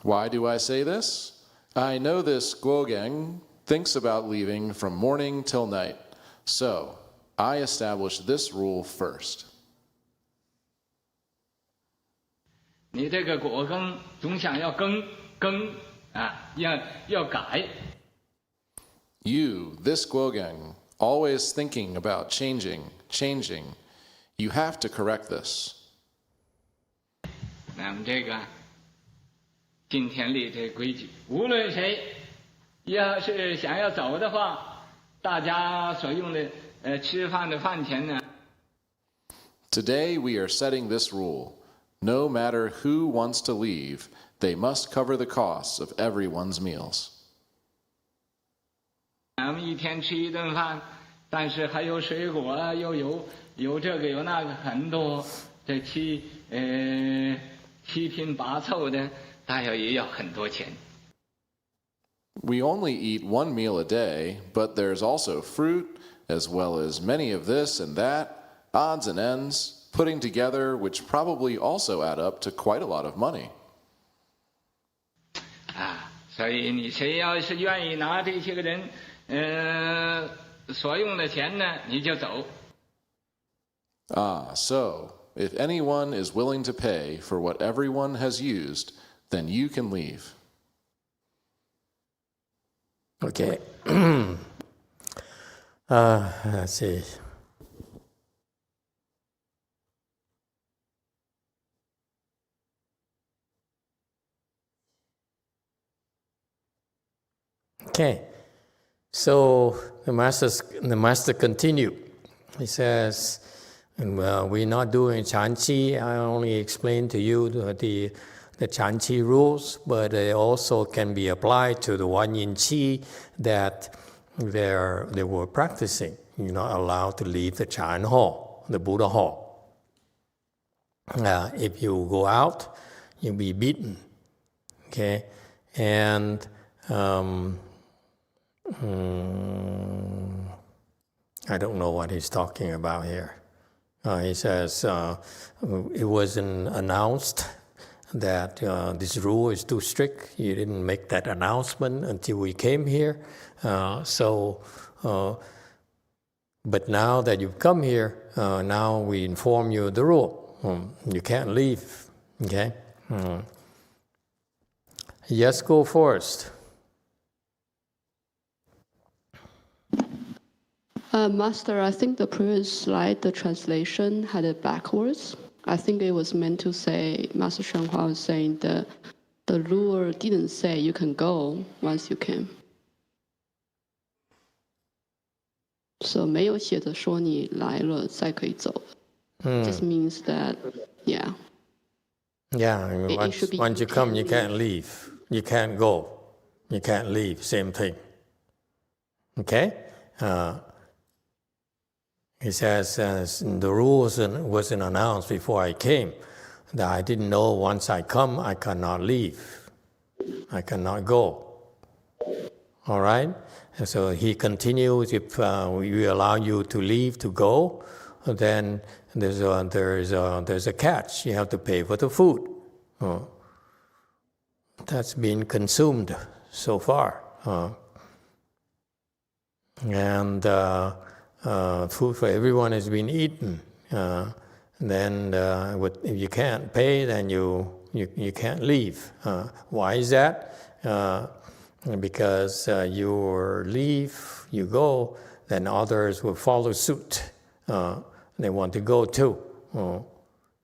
Why do I say this? I know this Guogang thinks about leaving from morning till night, so I established this rule first. 你这个果耕总想要更要改。You, this Guogang, always thinking about changing. You have to correct this. 那么这个今天立这规矩，无论谁要是想要走的话，大家所用的吃饭的饭钱呢？ Today we are setting this rule. No matter who wants to leave, they must cover the costs of everyone's meals. 咱们一天吃一顿饭，但是还有水果，又有这个有那个很多，这七拼八凑的，大约也要很多钱。We only eat one meal a day, but there's also fruit, as well as many of this and that, odds and ends, putting together, which probably also add up to quite a lot of money. 所以你谁要是愿意拿这些个人所用的钱呢，你就走。So if anyone is willing to pay for what everyone has used, then you can leave. Okay. Let's see. Okay, so the master continued. He says, we're not doing Chanqi. I only explained to you the Chanqi rules, but they also can be applied to the GuanYin Qi that they were practicing. You're not allowed to leave the Chan hall, the Buddha hall. If you go out, you'll be beaten. Okay, and I don't know what he's talking about here. He says it wasn't announced that this rule is too strict. You didn't make that announcement until we came here. But now that you've come here, now we inform you the rule. You can't leave. Okay? Yes, go first. Master, I think the previous slide, the translation had it backwards. I think it was meant to say, Master Shenhua was saying the rule didn't say you can go once you came. So 没有写着说你来了才可以走。Just means that, yeah. Yeah, I mean, once you come, you can't leave. You can't go. You can't leave. Same thing. Okay? He says the rules wasn't announced before I came. That I didn't know once I come, I cannot leave. I cannot go. All right? And so he continues, if we allow you to leave, to go, then there's a catch. You have to pay for the food. That's been consumed so far. And food for everyone has been eaten. Then if you can't pay, then you can't leave. Why is that? Because you leave, you go, then others will follow suit. They want to go too.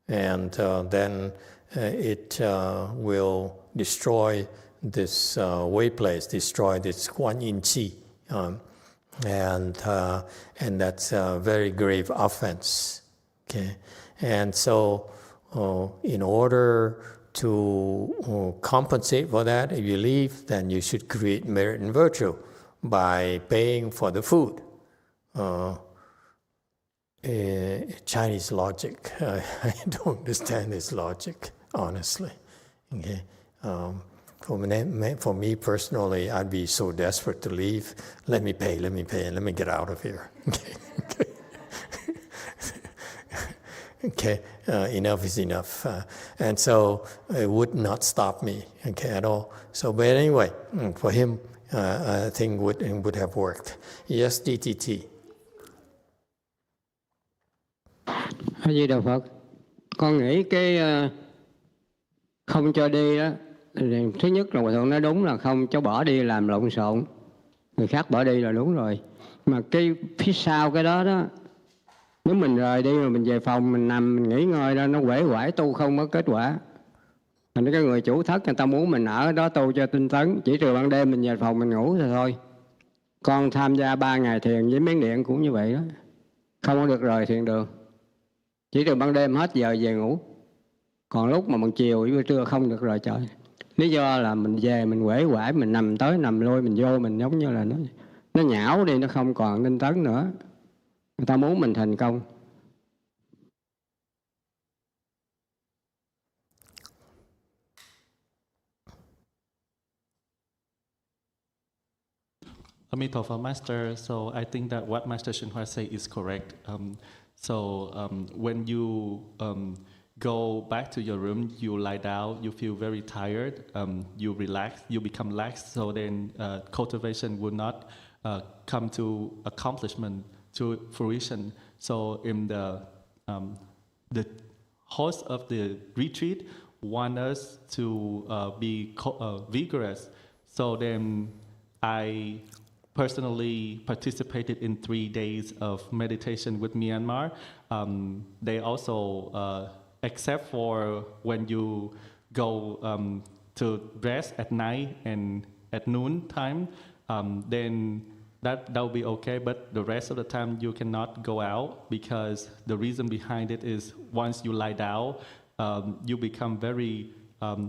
And then it will destroy this way place, destroy this GuanYin Qi. And that's a very grave offense. Okay? And so in order to compensate for that, if you leave, then you should create merit and virtue by paying for the food. Chinese logic, I don't understand this logic, honestly. Okay? For me personally, I'd be so desperate to leave. Let me pay, and let me get out of here. Okay, enough is enough. And so it would not stop me, okay, at all. So, but anyway, for him, I think would have worked. Yes, DTT. A Di Đà Phật. Con nghĩ cái không cho đi đó, thứ nhất là Hòa Thượng nói đúng là không cho bỏ đi làm lộn xộn. Người khác bỏ đi là đúng rồi. Mà cái phía sau cái đó đó, nếu mình rời đi mà mình về phòng mình nằm mình nghỉ ngơi đó, nó uể oải tu không có kết quả. Thành cái người chủ thất người ta muốn mình ở đó tu cho tinh tấn, chỉ trừ ban đêm mình về phòng mình ngủ thôi. Con tham gia 3 ngày thiền với Miến Điện cũng như vậy đó, không có được rời thiền đường, chỉ trừ ban đêm hết giờ về ngủ. Còn lúc mà bằng chiều với trưa không được rời trời. Lý do là mình về mình uể oải, mình nằm tới nằm lui, mình vô mình giống như là nó nhão đi, nó không còn tinh tấn nữa. Người ta muốn mình thành công. Amitabha Master, so I think that what Master Shenhua say is correct. When you go back to your room, you lie down, you feel very tired, you relax, you become lax, so then cultivation will not come to accomplishment, to fruition. So in the host of the retreat want us to be vigorous. So then I personally participated in 3 days of meditation with Myanmar. They also, except for when you go to rest at night and at noon time, then that'll be okay. But the rest of the time you cannot go out, because the reason behind it is once you lie down, you become very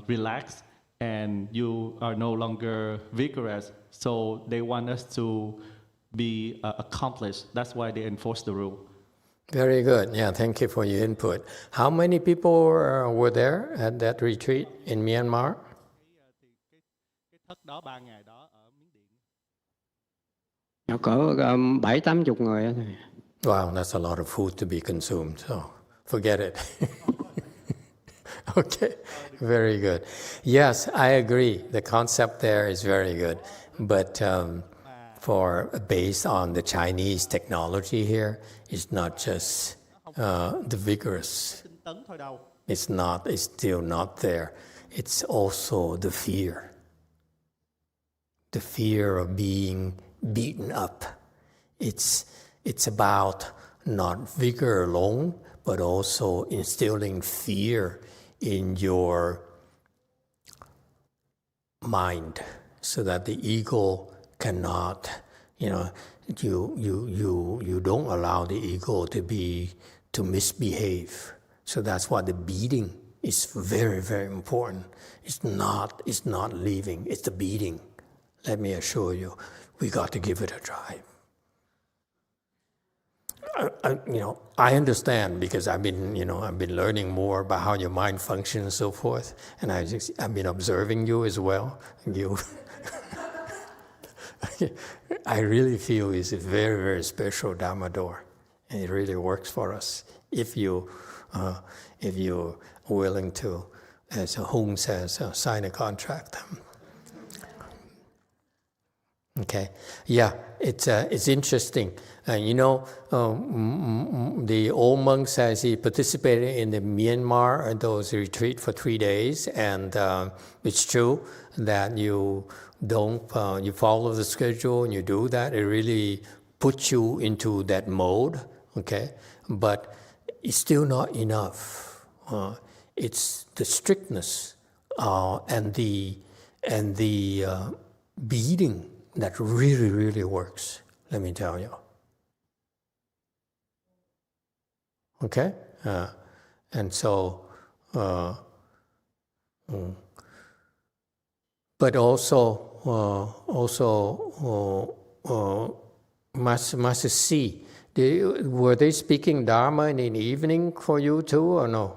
relaxed and you are no longer vigorous. So they want us to be accomplished. That's why they enforce the rule. Very good. Yeah, thank you for your input. How many people were there at that retreat in Myanmar? Nó cỡ 7-80 người á. Wow, that's a lot of food to be consumed, so forget it. Okay, very good. Yes, I agree. The concept there is very good. But based on the Chinese technology here, it's not just the vigorous. It's still not there. It's also the fear. The fear of being beaten up. It's about not vigor alone, but also instilling fear in your mind, so that the ego cannot, you don't allow the ego to misbehave. So that's why the beating is very, very important. It's not leaving, it's the beating. Let me assure you, we got to give it a try. I understand, because I've been learning more about how your mind functions and so forth, and I've been observing you as well. I really feel it's a very, very special Dharma door, and it really works for us if you're willing to, as Hong says, sign a contract. Okay, yeah, it's interesting. The old monk says he participated in the Myanmar those retreat for 3 days, and it's true that you follow the schedule and you do that. It really puts you into that mode. Okay, but it's still not enough. It's the strictness and the beating that really, really works, let me tell you. Okay? And so, but also Master C, were they speaking Dharma in the evening for you too, or no?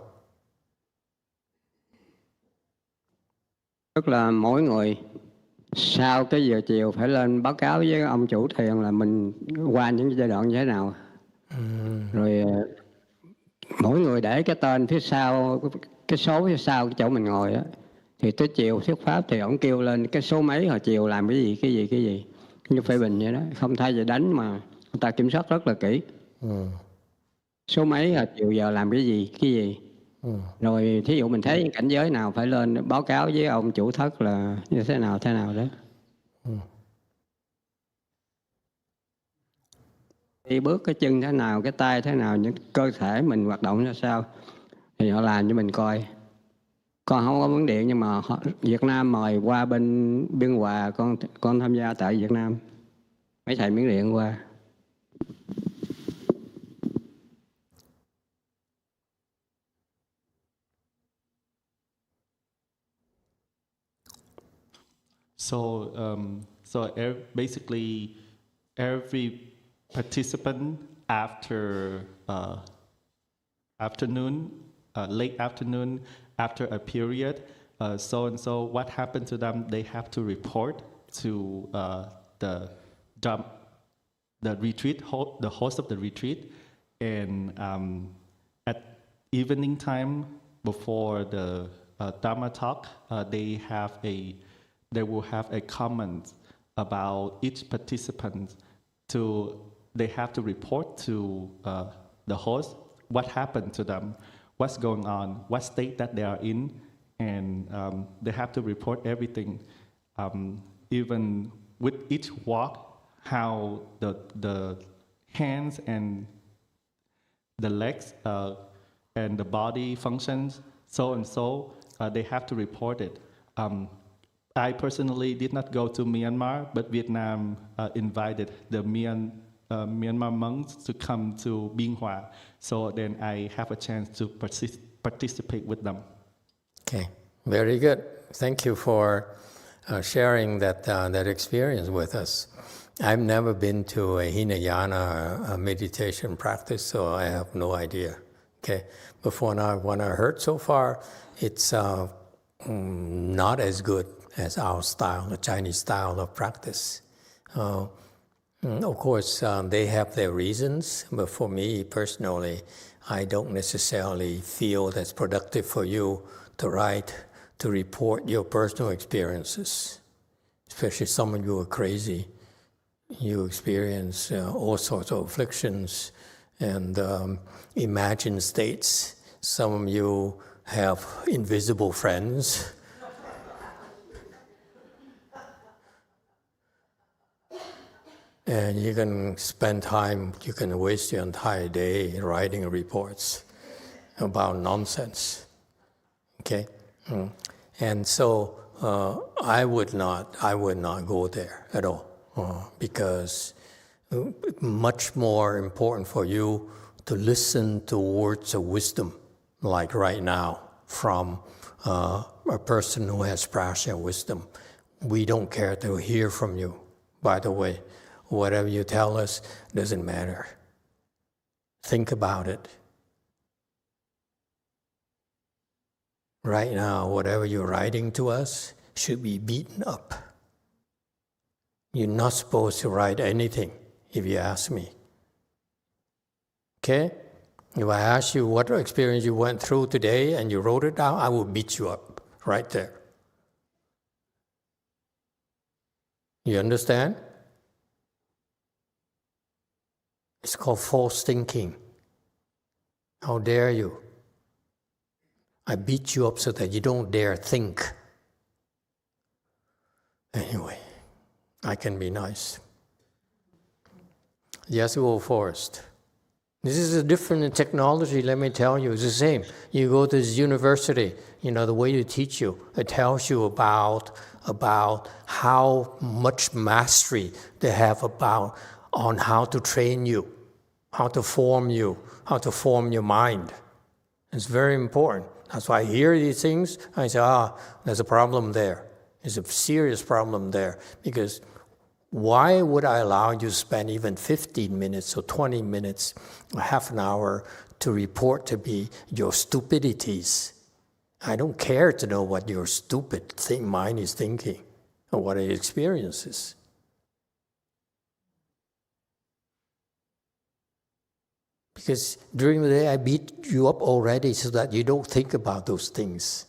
Tức là mỗi người sau cái giờ chiều phải lên báo cáo với ông chủ thiền là mình qua những giai đoạn như thế nào. Rồi mỗi người để cái tên phía sau, cái số phía sau cái chỗ mình ngồi á, thì tới chiều thuyết pháp thì ông kêu lên cái số mấy hồi chiều làm cái gì như phê bình vậy đó, không thay vì đánh mà người ta kiểm soát rất là kỹ. Số mấy hồi chiều giờ làm cái gì. Rồi thí dụ mình thấy cảnh giới nào phải lên báo cáo với ông chủ thất là như thế nào đó. Đi bước cái chân thế nào, cái tay thế nào, những cơ thể mình hoạt động ra sao thì họ làm cho mình coi. Con không có vấn đề, nhưng mà Việt Nam mời qua bên Biên Hòa, con tham gia tại Việt Nam. Mấy thầy Miến Điện qua. Basically, every participant after late afternoon, after a period, so and so, what happened to them, they have to report to the retreat, the host of the retreat, and at evening time before the Dharma talk, they will have a comment about each participant. They have to report to the host what happened to them, what's going on, what state that they are in, and they have to report everything, even with each walk, how the hands and the legs and the body functions, so and so, they have to report it. I personally did not go to Myanmar, but Vietnam invited the Myanmar monks to come to Biên Hòa, so then I have a chance to participate with them. Okay, very good. Thank you for sharing that experience with us. I've never been to a Hinayana meditation practice, so I have no idea. Okay, before now, what I heard so far, it's not as good as our style, the Chinese style of practice. Of course, they have their reasons, but for me personally, I don't necessarily feel that's productive for you to write, to report your personal experiences. Especially some of you are crazy. You experience all sorts of afflictions and imagined states. Some of you have invisible friends. And you can spend time, you can waste your entire day writing reports about nonsense. Okay? And so I would not go there at all, because much more important for you to listen to words of wisdom, like right now, from a person who has prajna wisdom. We don't care to hear from you, by the way. Whatever you tell us doesn't matter. Think about it. Right now, whatever you're writing to us should be beaten up. You're not supposed to write anything, if you ask me. Okay? If I ask you what experience you went through today and you wrote it down, I will beat you up right there. You understand? It's called false thinking. How dare you? I beat you up so that you don't dare think. Anyway, I can be nice. Yes, go first. This is a different technology, let me tell you. It's the same. You go to this university, the way they teach you, it tells you about how much mastery they have on how to train you, how to form you, how to form your mind. It's very important. That's why I hear these things, I say, there's a problem there. There's a serious problem there. Because why would I allow you to spend even 15 minutes or 20 minutes or half an hour to report to me your stupidities? I don't care to know what your stupid mind is thinking or what it experiences. Because during the day I beat you up already so that you don't think about those things.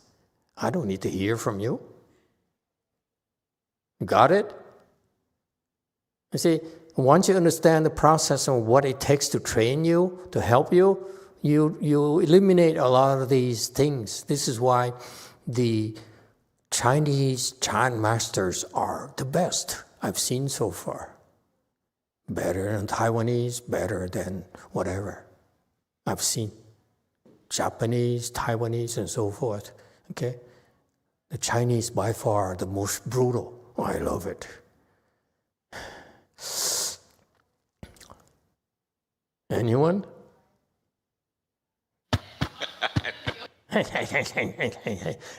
I don't need to hear from you. Got it? You see, once you understand the process of what it takes to train you, to help you, you eliminate a lot of these things. This is why the Chinese chant masters are the best I've seen so far. Better than Taiwanese, better than whatever I've seen. Japanese, Taiwanese, and so forth. Okay? The Chinese by far are the most brutal. I love it. Anyone?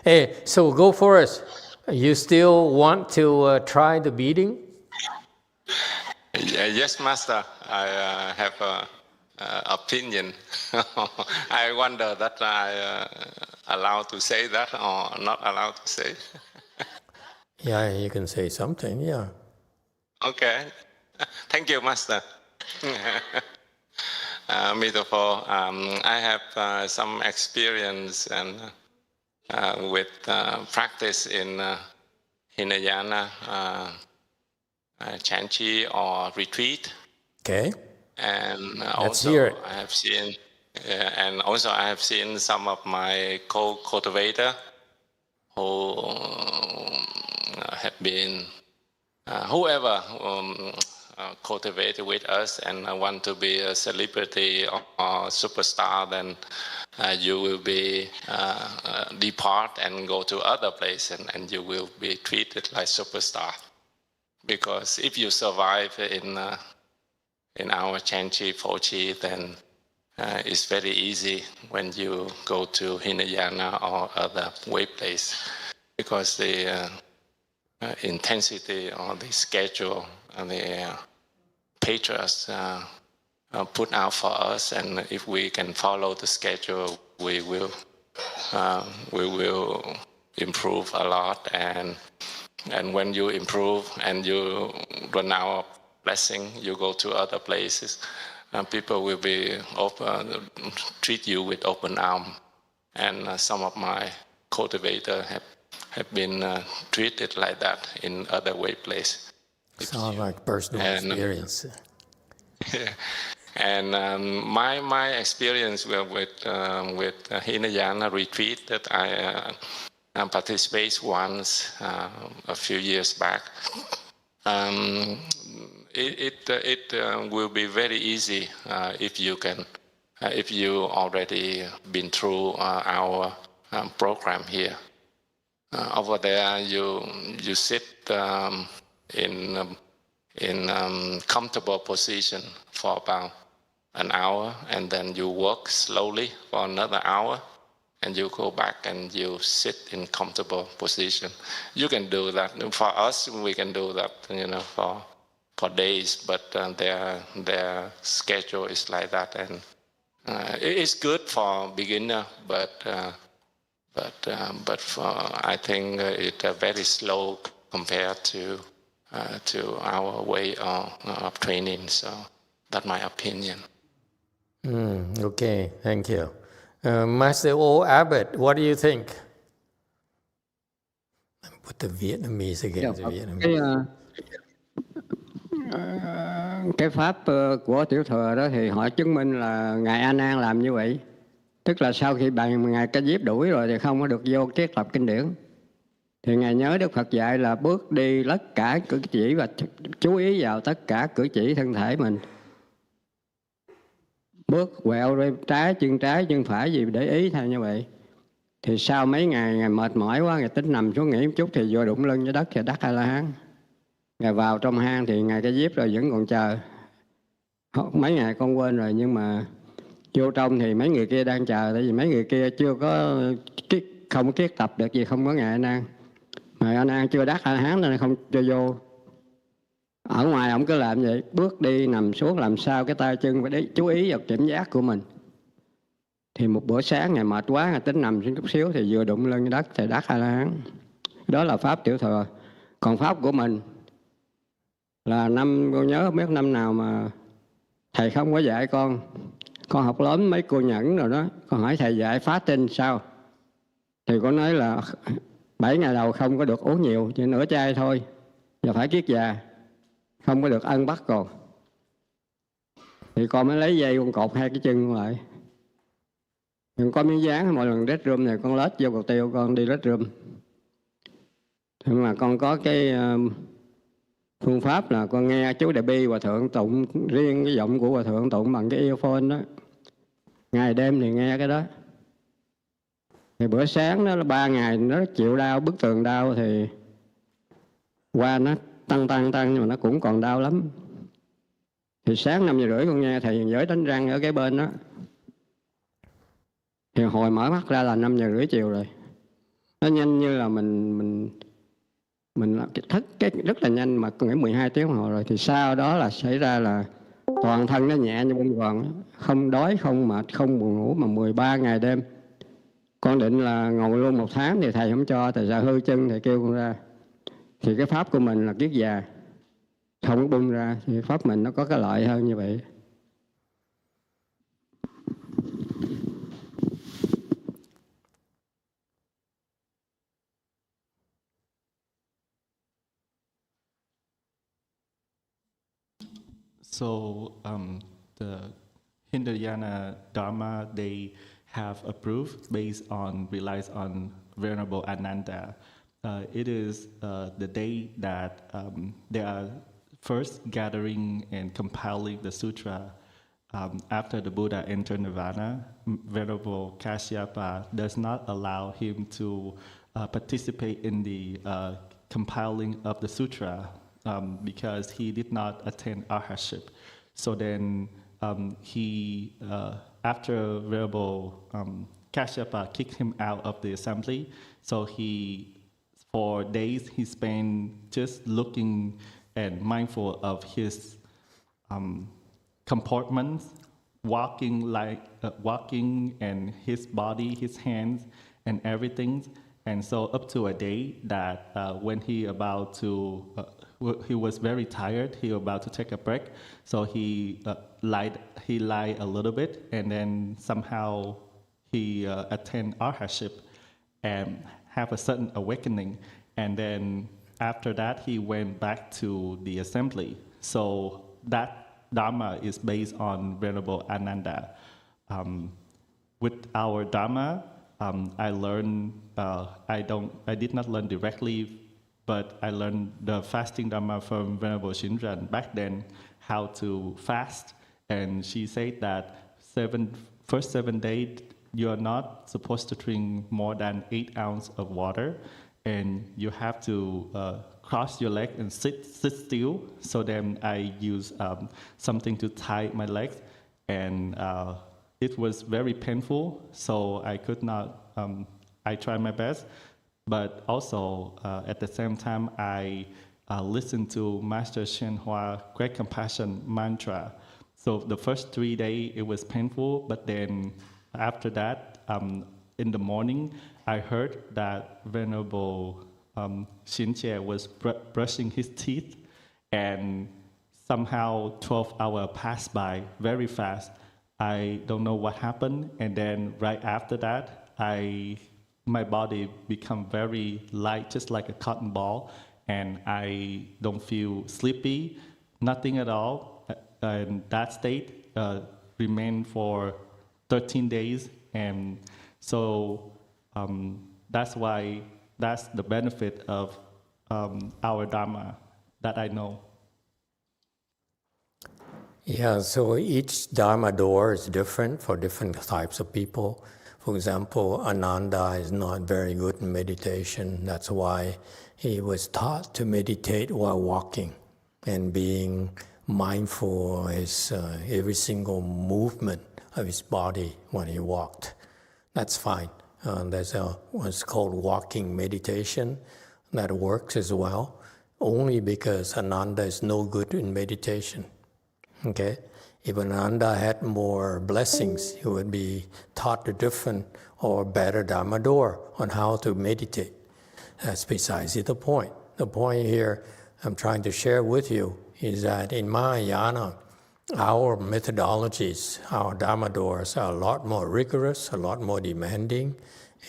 Hey, so go for it. You still want to try the beating? Yes, Master. I have an opinion. I wonder that I allowed to say that or not allowed to say. Yeah, you can say something, yeah. Okay. Thank you, Master. Beautiful. I have some experience and with practice in Hinayana, Chanchi or retreat. Okay. And Let's hear it. I have seen, and also I have seen some of my co-cultivator who have been, whoever cultivated with us and want to be a celebrity or superstar, then you will be depart and go to other place and you will be treated like superstar. Because if you survive in our Chanchi, Fochi, then it's very easy when you go to Hinayana or other way place, because the intensity or the schedule and the patrons put out for us, and if we can follow the schedule, we will improve a lot. And when you improve and you run out blessing, you go to other places, people will be treat you with open arm. And some of my cultivators have been treated like that in other workplaces. Sounds like personal experience. Yeah. And my experience with Hinayana retreat that I participated once a few years back, it will be very easy if you already been through our program here. Over there, you sit in comfortable position for about an hour, and then you walk slowly for another hour, and you go back and you sit in comfortable position. You can do that. For us, we can do that, for days, but their schedule is like that, and it's good for beginner, but I think it's very slow compared to our way of training. So that's my opinion. Okay, thank you. Master O Abbot, what do you think? Put the Vietnamese again. The Vietnamese. Cái pháp của tiểu thừa đó thì họ chứng minh là Ngài A Nan làm như vậy. Tức là sau khi Ngài Ca Diếp đuổi rồi thì không có được vô thiết lập kinh điển. Thì Ngài nhớ Đức Phật dạy là bước đi tất cả cử chỉ và chú ý vào tất cả cử chỉ thân thể mình. Bước quẹo rồi trái chân phải gì để ý theo như vậy. Thì sau mấy ngày Ngài mệt mỏi quá, Ngài tính nằm xuống nghỉ một chút thì vừa đụng lưng với đất thì đắc A-la-hán. Ngài vào trong hang thì Ngài Ca Diếp rồi vẫn còn chờ. Mấy ngày con quên rồi, nhưng mà vô trong thì mấy người kia đang chờ, tại vì mấy người kia chưa có không kiết tập được gì, không có Ngài A Nan. Ngài A Nan chưa đắc A-la-hán nên không cho vô. Ở ngoài ông cứ làm vậy, bước đi nằm xuống làm sao cái tay chân phải chú ý vào cảm giác của mình. Thì một bữa sáng Ngài mệt quá, Ngài tính nằm xuống chút xíu thì vừa đụng lưng đất thì đắc A-la-hán. Đó là pháp tiểu thừa. Còn pháp của mình là con nhớ không biết năm nào mà thầy không có dạy con học lớn mấy cô nhẫn rồi đó, con hỏi thầy dạy phá tinh sao, thì con nói là 7 ngày đầu không có được uống nhiều, chỉ nửa chai thôi, và phải kiết già, không có được ăn bắt còn. Thì con mới lấy dây con cột hai cái chân con lại. Nhưng con miếng dán mỗi lần rết room này con lết vô cầu tiêu, con đi rết room. Nhưng mà con có cái phương pháp là con nghe chú Đại Bi Hòa Thượng tụng, riêng cái giọng của Hòa Thượng tụng bằng cái earphone đó. Ngày đêm thì nghe cái đó. Thì bữa sáng đó là 3 ngày nó chịu đau, bức tường đau thì qua nó tăng nhưng mà nó cũng còn đau lắm. Thì sáng 5 giờ rưỡi con nghe thầy giới đánh răng ở cái bên đó. Thì hồi mở mắt ra là 5 giờ rưỡi chiều rồi. Nó nhanh như là mình thức cái rất là nhanh, mà con nghĩ 12 tiếng đồng hồ rồi. Thì sau đó là xảy ra là toàn thân nó nhẹ như bông gòn, không đói, không mệt, không buồn ngủ, mà 13 ngày đêm. Con định là ngồi luôn 1 tháng thì thầy không cho, thầy sợ hư chân, thầy kêu con ra. Thì cái pháp của mình là kiết già, không có bung ra, thì pháp mình nó có cái lợi hơn như vậy. So the Hinayana Dharma, they have approved based on, relies on Venerable Ananda. It is the day that they are first gathering and compiling the sutra. After the Buddha entered Nirvana, Venerable Kashyapa does not allow him to participate in the compiling of the sutra. Because he did not attain arhatship. So then after Venerable Kashyapa kicked him out of the assembly, so for days he spent just looking and mindful of his comportments, walking and his body, his hands, and everything. And so up to a day that when he was very tired, he about to take a break. So he lied a little bit, and then somehow he attend Arhaship and have a sudden awakening. And then after that, he went back to the assembly. So that Dharma is based on Venerable Ananda. With our Dharma, I learned, I did not learn directly, but I learned the fasting Dharma from Venerable Shinran back then, how to fast. And she said that first 7 days, you're not supposed to drink more than 8 ounces of water, and you have to cross your leg and sit still. So then I use something to tie my legs, and it was very painful, so I could not, I tried my best, but also at the same time I listened to Master Shenhua Great Compassion mantra. So the first 3 days it was painful, but then after that, in the morning, I heard that Venerable Shinche was brushing his teeth, and somehow 12 hours passed by very fast. I don't know what happened, and then right after that, my body become very light, just like a cotton ball, and I don't feel sleepy, nothing at all. And that state remained for 13 days, and so that's the benefit of our Dharma that I know. Yeah, so each Dharma door is different for different types of people. For example, Ananda is not very good in meditation. That's why he was taught to meditate while walking and being mindful of his, every single movement of his body when he walked. That's fine. There's what's called walking meditation that works as well, only because Ananda is no good in meditation. Okay, if Ananda had more blessings, he would be taught a different or better Dharma door on how to meditate. That's precisely the point. The point here I'm trying to share with you is that in Mahayana, our methodologies, our Dharma doors are a lot more rigorous, a lot more demanding,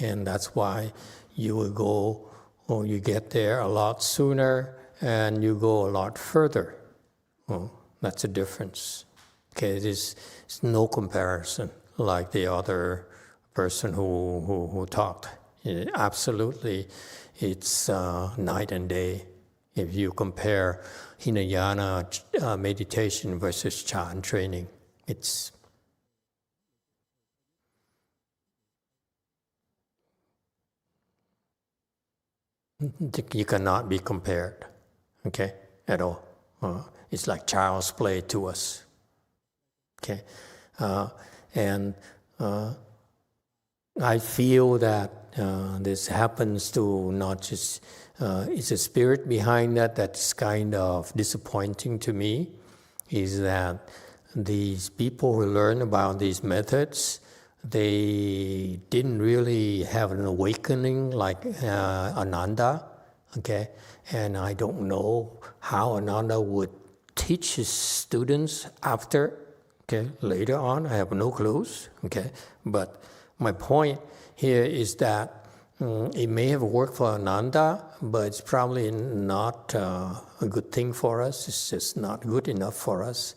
and that's why you will go, or you get there a lot sooner, and you go a lot further. That's a difference. Okay, it's no comparison like the other person who talked. Absolutely, it's night and day. If you compare Hinayana meditation versus Chan training, you cannot be compared, okay, at all. It's like child's play to us, okay? And I feel that this happens to not just, it's a spirit behind that's kind of disappointing to me, is that these people who learn about these methods, they didn't really have an awakening like Ananda, okay? And I don't know how Ananda would teach his students after, okay, later on. I have no clues, okay? But my point here is that it may have worked for Ananda, but it's probably not a good thing for us. It's just not good enough for us.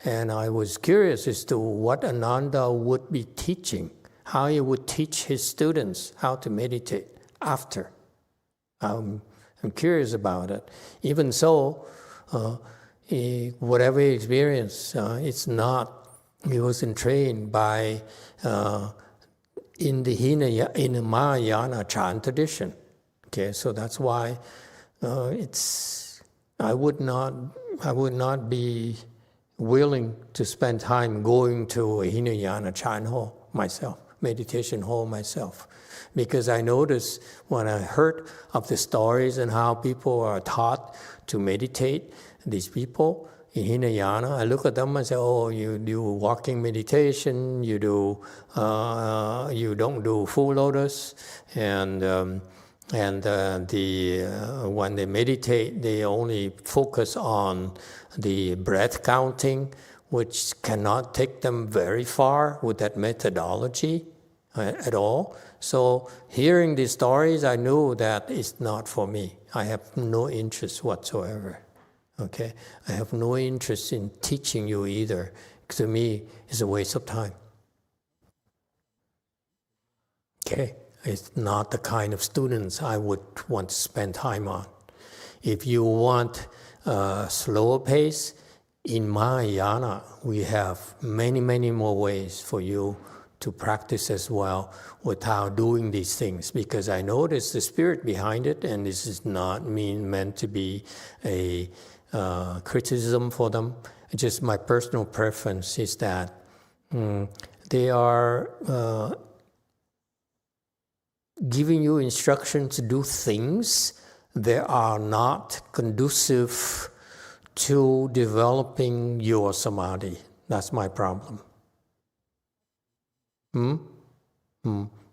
And I was curious as to what Ananda would be teaching, how he would teach his students how to meditate after. I'm curious about it. Even so, whatever he experienced, it's not, he wasn't trained by, in the Mahayana Chan tradition. Okay, so that's why I would not be willing to spend time going to a Hinayana Chan hall myself, meditation hall myself. Because I noticed when I heard of the stories and how people are taught to meditate, these people in Hinayana, I look at them and say, oh, you do walking meditation, you don't do full lotus, and And when they meditate, they only focus on the breath counting, which cannot take them very far with that methodology at all. So hearing these stories, I knew that it's not for me. I have no interest whatsoever. Okay, I have no interest in teaching you either. To me, it's a waste of time. Okay, it's not the kind of students I would want to spend time on. If you want a slower pace, in Mahayana, we have many, many more ways for you to practice as well without doing these things, because I know there's the spirit behind it, and this is not meant to be a criticism for them. Just my personal preference is that they are giving you instructions to do things that are not conducive to developing your samadhi. That's my problem.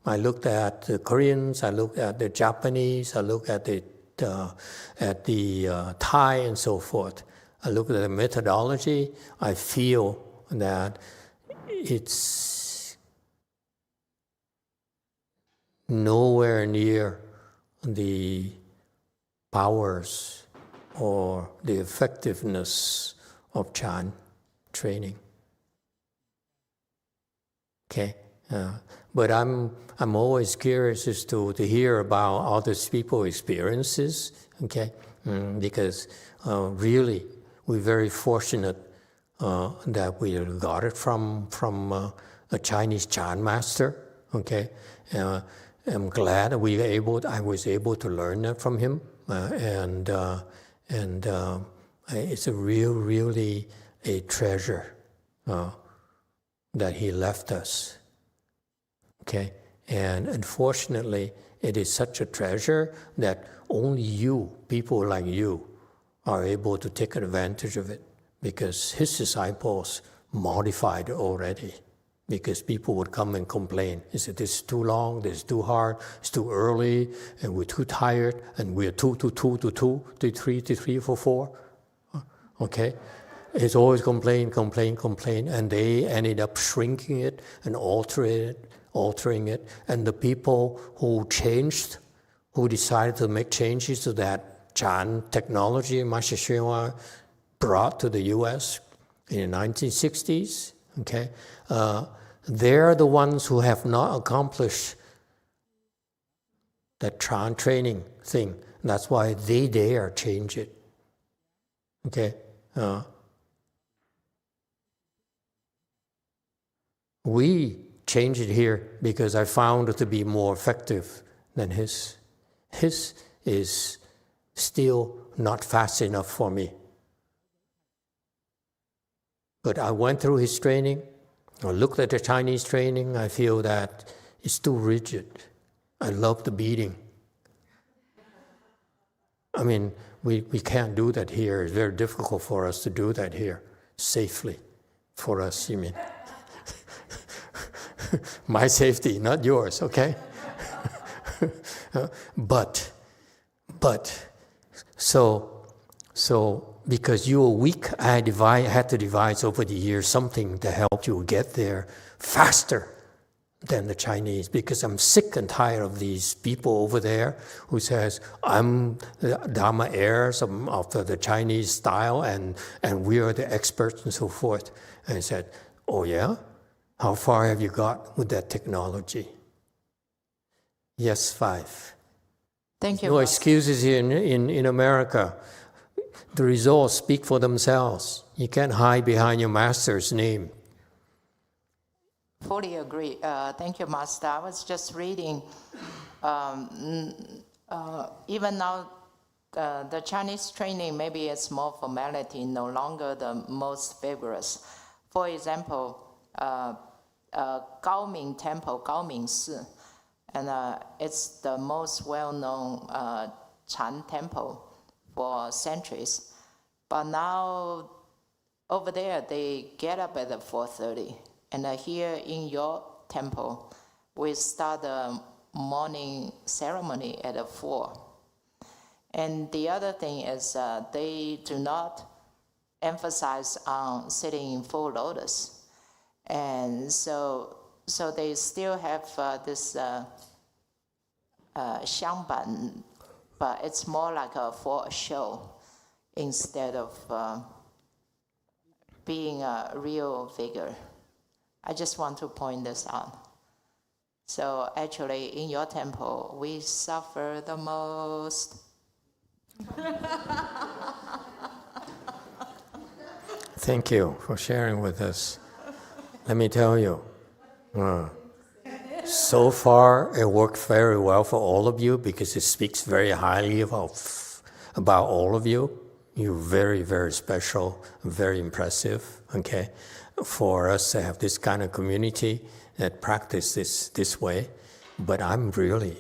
I looked at the Koreans, I looked at the Japanese, I looked at the Thai and so forth. I look at the methodology, I feel that it's nowhere near the powers or the effectiveness of Chan training. Okay, but I'm always curious as to hear about other people's experiences. Okay, because really we're very fortunate that we got it from a Chinese Chan master. Okay, I'm glad I was able to learn that from him, and it's really a treasure that he left us. Okay, and unfortunately, it is such a treasure that only you, people like you, are able to take advantage of it, because his disciples modified it already. Because people would come and complain. They said, this is too long, this is too hard, it's too early, and we're too tired, and we're 2 to 2 to 2, to 3 to 3 for 4. Okay? It's always complain, and they ended up shrinking it and altering it. And the people who decided to make changes to that Chan technology Master Hsuan brought to the US in the 1960s, okay? They're the ones who have not accomplished that Chan training thing. That's why they dare change it. Okay? We changed it here because I found it to be more effective than his. His is still not fast enough for me. But I went through his training. I looked at the Chinese training. I feel that it's too rigid. I love the beating. I mean, we can't do that here. It's very difficult for us to do that here safely for us, you mean. My safety, not yours, okay? But because you were weak, I had to devise over the years something to help you get there faster than the Chinese, because I'm sick and tired of these people over there who says, I'm the Dharma heirs of the Chinese style and we are the experts and so forth. And I said, oh yeah? How far have you got with that technology? Yes, 5. Thank you. No excuses here in America. The results speak for themselves. You can't hide behind your master's name. Fully agree. Thank you, Master. I was just reading, even now, the Chinese training, maybe it's more formality, no longer the most vigorous. For example, Gaoming Temple, Gaoming Si, and it's the most well-known Chan temple for centuries. But now, over there, they get up at 4:30. And here in your temple, we start morning ceremony at 4. And the other thing is they do not emphasize on sitting in full lotus. And so they still have this xiangban, but it's more like for a show instead of being a real vigor. I just want to point this out. So actually, in your temple, we suffer the most. Thank you for sharing with us. Let me tell you, so far it worked very well for all of you because it speaks very highly about all of you. You're very, very special, very impressive, okay? For us to have this kind of community that practices this way, but I'm really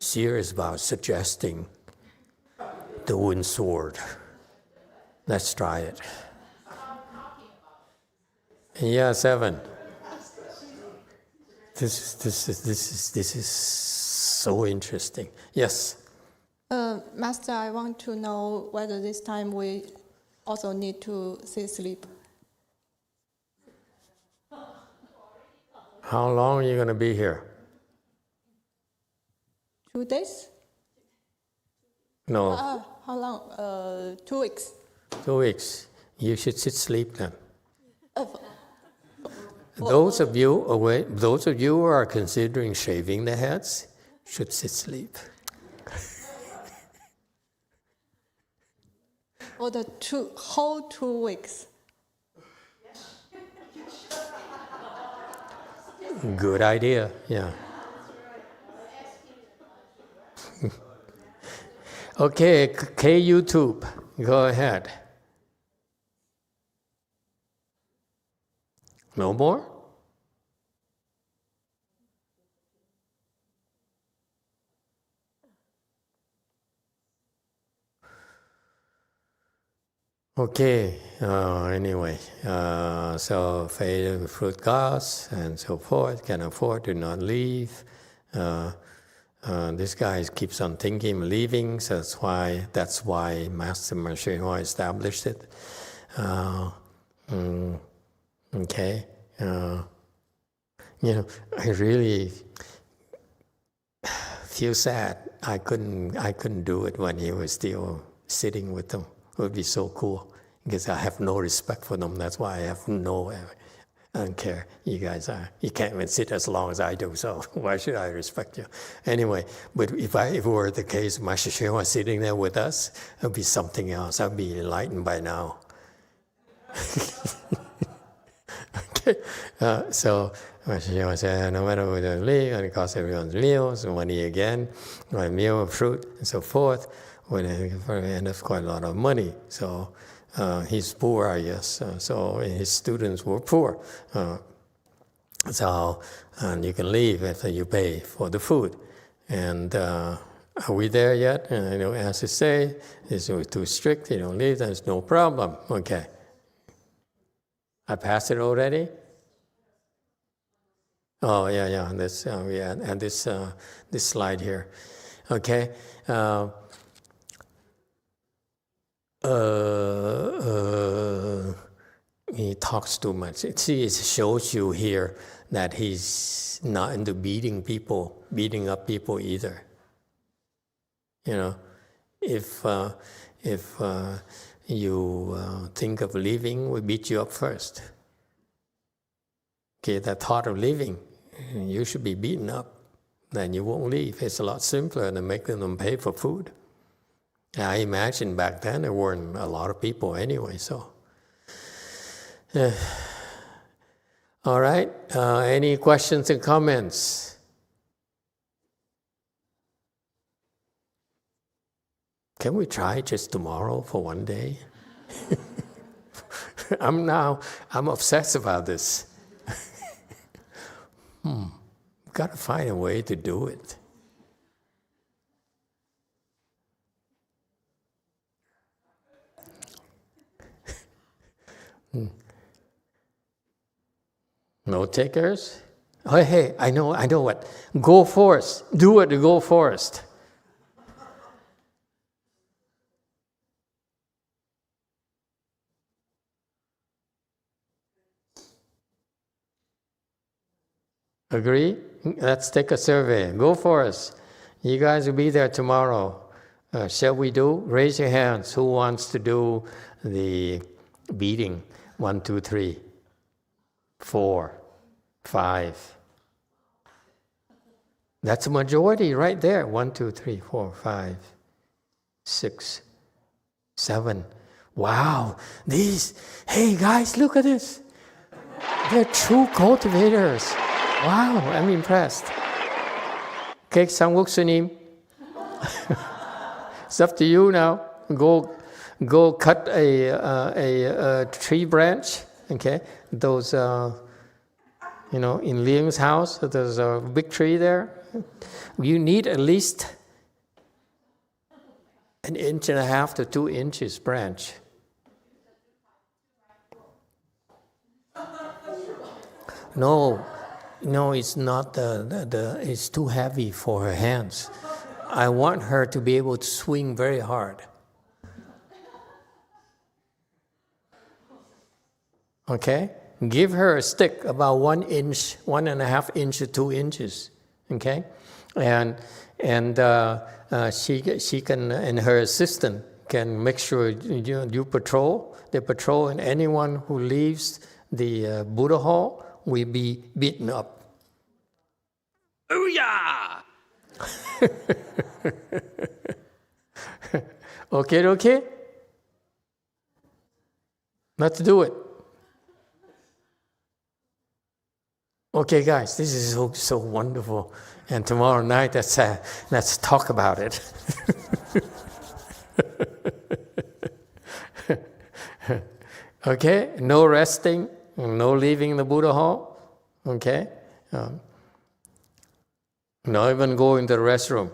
serious about suggesting the wooden sword. Let's try it. Yeah, 7. This is so interesting. Yes. Master, I want to know whether this time we also need to sleep. How long are you going to be here? 2 days? No. How long? 2 weeks. 2 weeks. You should sleep then. Those of you who are considering shaving their heads should sleep. For the whole 2 weeks. Good idea, yeah. Okay, YouTube, go ahead. No more? Okay, anyway, so fade fruit gods and so forth, can afford to not leave. This guy keeps on thinking of leaving, so that's why Master Mahayana established it. Okay, I really feel sad. I couldn't do it when he was still sitting with them. It would be so cool because I have no respect for them. That's why I don't care. You guys you can't even sit as long as I do, so why should I respect you? Anyway, but if it were the case, Master Sheng was sitting there with us, it would be something else. I'd be enlightened by now. Okay, so Master Sheng said, no matter what they leave, and it costs everyone's meals, money again, a meal of fruit, and so forth. And that's quite a lot of money. So he's poor, I guess. So his students were poor. And you can leave after you pay for the food. And are we there yet? As I say, this was too strict. You don't leave, there's no problem. Okay. I passed it already? Oh, yeah. This, we add this slide here. Okay. He talks too much. It shows you here that he's not into beating up people either. If you think of leaving, we beat you up first. Okay, that thought of leaving, you should be beaten up. Then you won't leave. It's a lot simpler than making them pay for food. I imagine back then there weren't a lot of people anyway, so. All right, any questions and comments? Can we try just tomorrow for one day? I'm obsessed about this. Got to find a way to do it. No takers? Hey, I know what. Go forest. Do it to go forest. Agree? Let's take a survey. Go forest. You guys will be there tomorrow. Shall we do? Raise your hands. Who wants to do the beating? 1, 2, 3, 4, 5. That's a majority right there. 1, 2, 3, 4, 5, 6, 7. Wow. Hey guys, look at this. They're true cultivators. Wow, I'm impressed. Okay, Samguk Sunim. It's up to you now. Go cut a tree branch. Okay, those in Liang's house, there's a big tree there. You need at least 1.5 to 2 inches branch. No, it's not it's too heavy for her hands. I want her to be able to swing very hard. Okay? Give her a stick about 1 inch, 1.5 inch to 2 inches. Okay? And she can, and her assistant can make sure you patrol. They patrol, and anyone who leaves the Buddha hall will be beaten up. Booyah! Okay? Let's do it. Okay, guys, this is so wonderful. And tomorrow night, let's talk about it. Okay? No resting, no leaving the Buddha hall. Okay? Not even going to the restroom.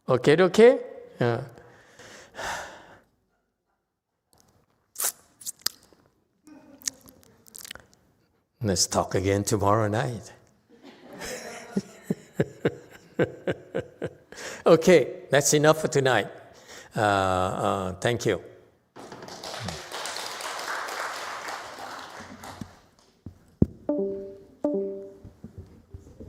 Okay? Let's talk again tomorrow night. Okay, that's enough for tonight. Thank you.